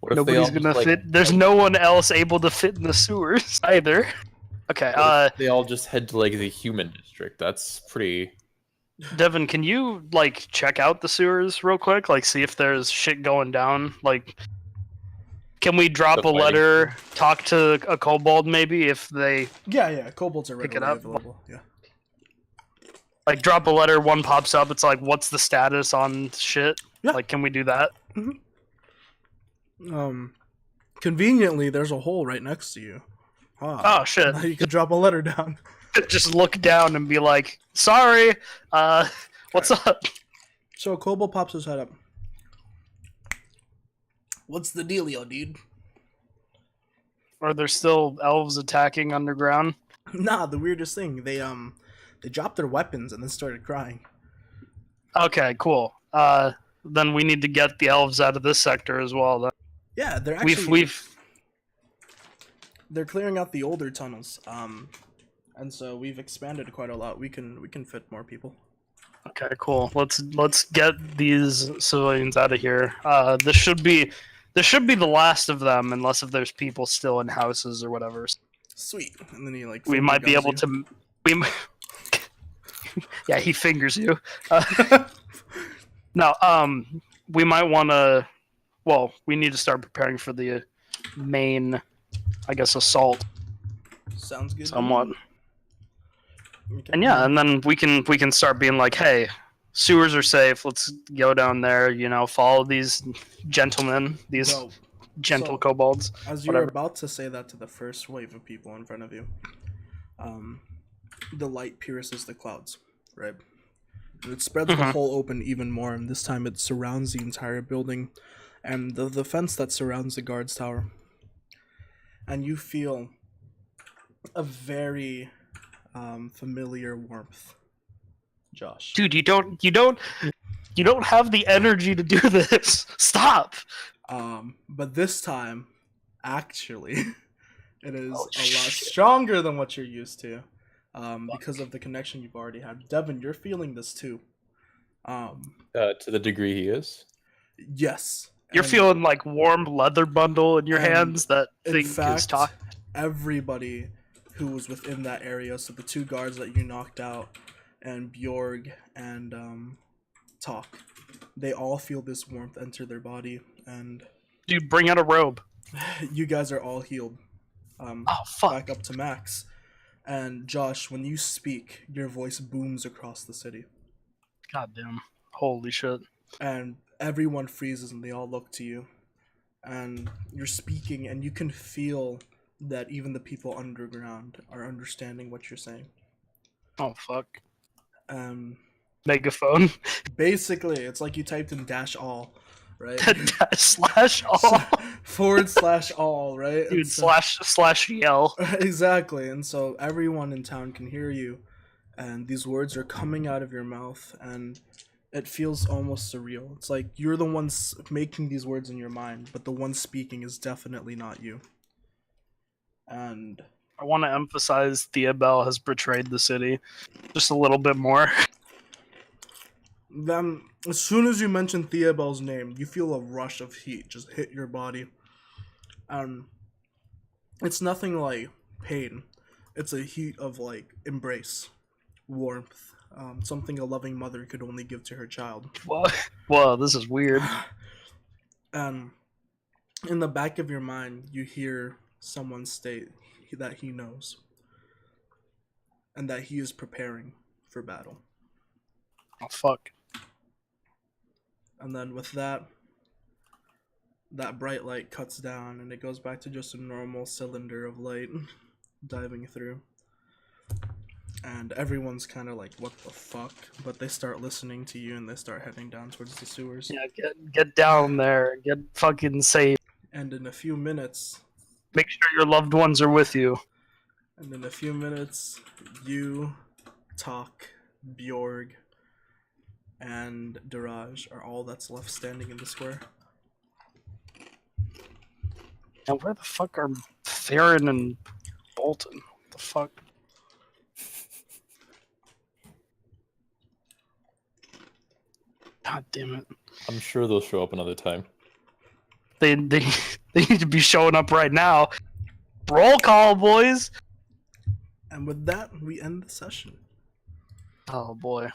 What if nobody's gonna fit. There's no one else able to fit in the sewers either. Okay, what if they all just head to like the human district? That's pretty. Devin, can you like check out the sewers real quick? Like, see if there's shit going down. Like, can we drop The a fighting. letter, talk to a kobold maybe if they Yeah, kobolds are Pick it readily up. available. Yeah. like drop a letter? One pops up. It's like, what's the status on shit? Yeah. Like, can we do that? Conveniently, there's a hole right next to you. Oh shit! Now you could drop a letter down. Just look down and be like, sorry. What's up? So Kobold pops his head up. What's the dealio, dude? Are there still elves attacking underground? Nah, the weirdest thing, they dropped their weapons and then started crying. Okay, cool. Then we need to get the elves out of this sector as well. Then. Yeah, they're actually they're clearing out the older tunnels. And so we've expanded quite a lot. We can fit more people. Okay, cool. Let's get these civilians out of here. This should be the last of them, unless if there's people still in houses or whatever. Sweet. And then he like We might be able to. Yeah, he fingers you. No, we might want to. Well, we need to start preparing for the main, I guess, assault. Sounds good. Somewhat. Okay. And yeah, and then we can start being like, hey, sewers are safe. Let's go down there. Follow these gentlemen, these Bro, gentle so- kobolds. as you're whatever. about to say that to the first wave of people in front of you, the light pierces the clouds, right? And it spreads the hole open even more, and this time it surrounds the entire building and the fence that surrounds the guard's tower. And you feel a very familiar warmth, Josh. Dude, you don't have the energy to do this. Stop. But this time, actually, it is Oh, a lot shit. stronger than what you're used to, because of the connection you've already had. Devin, you're feeling this too. To the degree he is. Yes. You're And feeling like warm leather bundle in your and hands that in thing is fact, talking. everybody who was within that area, so the two guards that you knocked out, and Bjorg and Talk, they all feel this warmth enter their body, and Dude, bring out a robe. you guys are all healed. Oh fuck. Back up to max. And Josh, when you speak, your voice booms across the city. Goddamn. Holy shit. And everyone freezes and they all look to you. And you're speaking and you can feel that even the people underground are understanding what you're saying. Oh fuck. Um Megaphone. basically it's like you typed in -all, right? Slash all. /all, right? Dude, And so- slash yell. Exactly, and so everyone in town can hear you, and these words are coming out of your mouth, and it feels almost surreal. It's like you're the ones making these words in your mind, but the one speaking is definitely not you. And I want to emphasize Theobel has betrayed the city just a little bit more. then, as soon as you mention Theobel's name, you feel a rush of heat just hit your body. It's nothing like pain. It's a heat of like embrace, warmth, something a loving mother could only give to her child. Whoa, this is weird. In the back of your mind, you hear someone state that he knows, and that he is preparing for battle. Oh fuck. And then with that bright light cuts down, and it goes back to just a normal cylinder of light diving through. and everyone's kind of like, what the fuck? But they start listening to you and they start heading down towards the sewers. Yeah, get down there. Get fucking safe. And in a few minutes, Make sure your loved ones are with you. you, Talk, Bjorg, and Diraj are all that's left standing in the square. Now, where the fuck are Theron and Bolton? What the fuck? God damn it. I'm sure they'll show up another time. They need to be showing up right now. Roll call, boys! And with that, we end the session. Oh boy.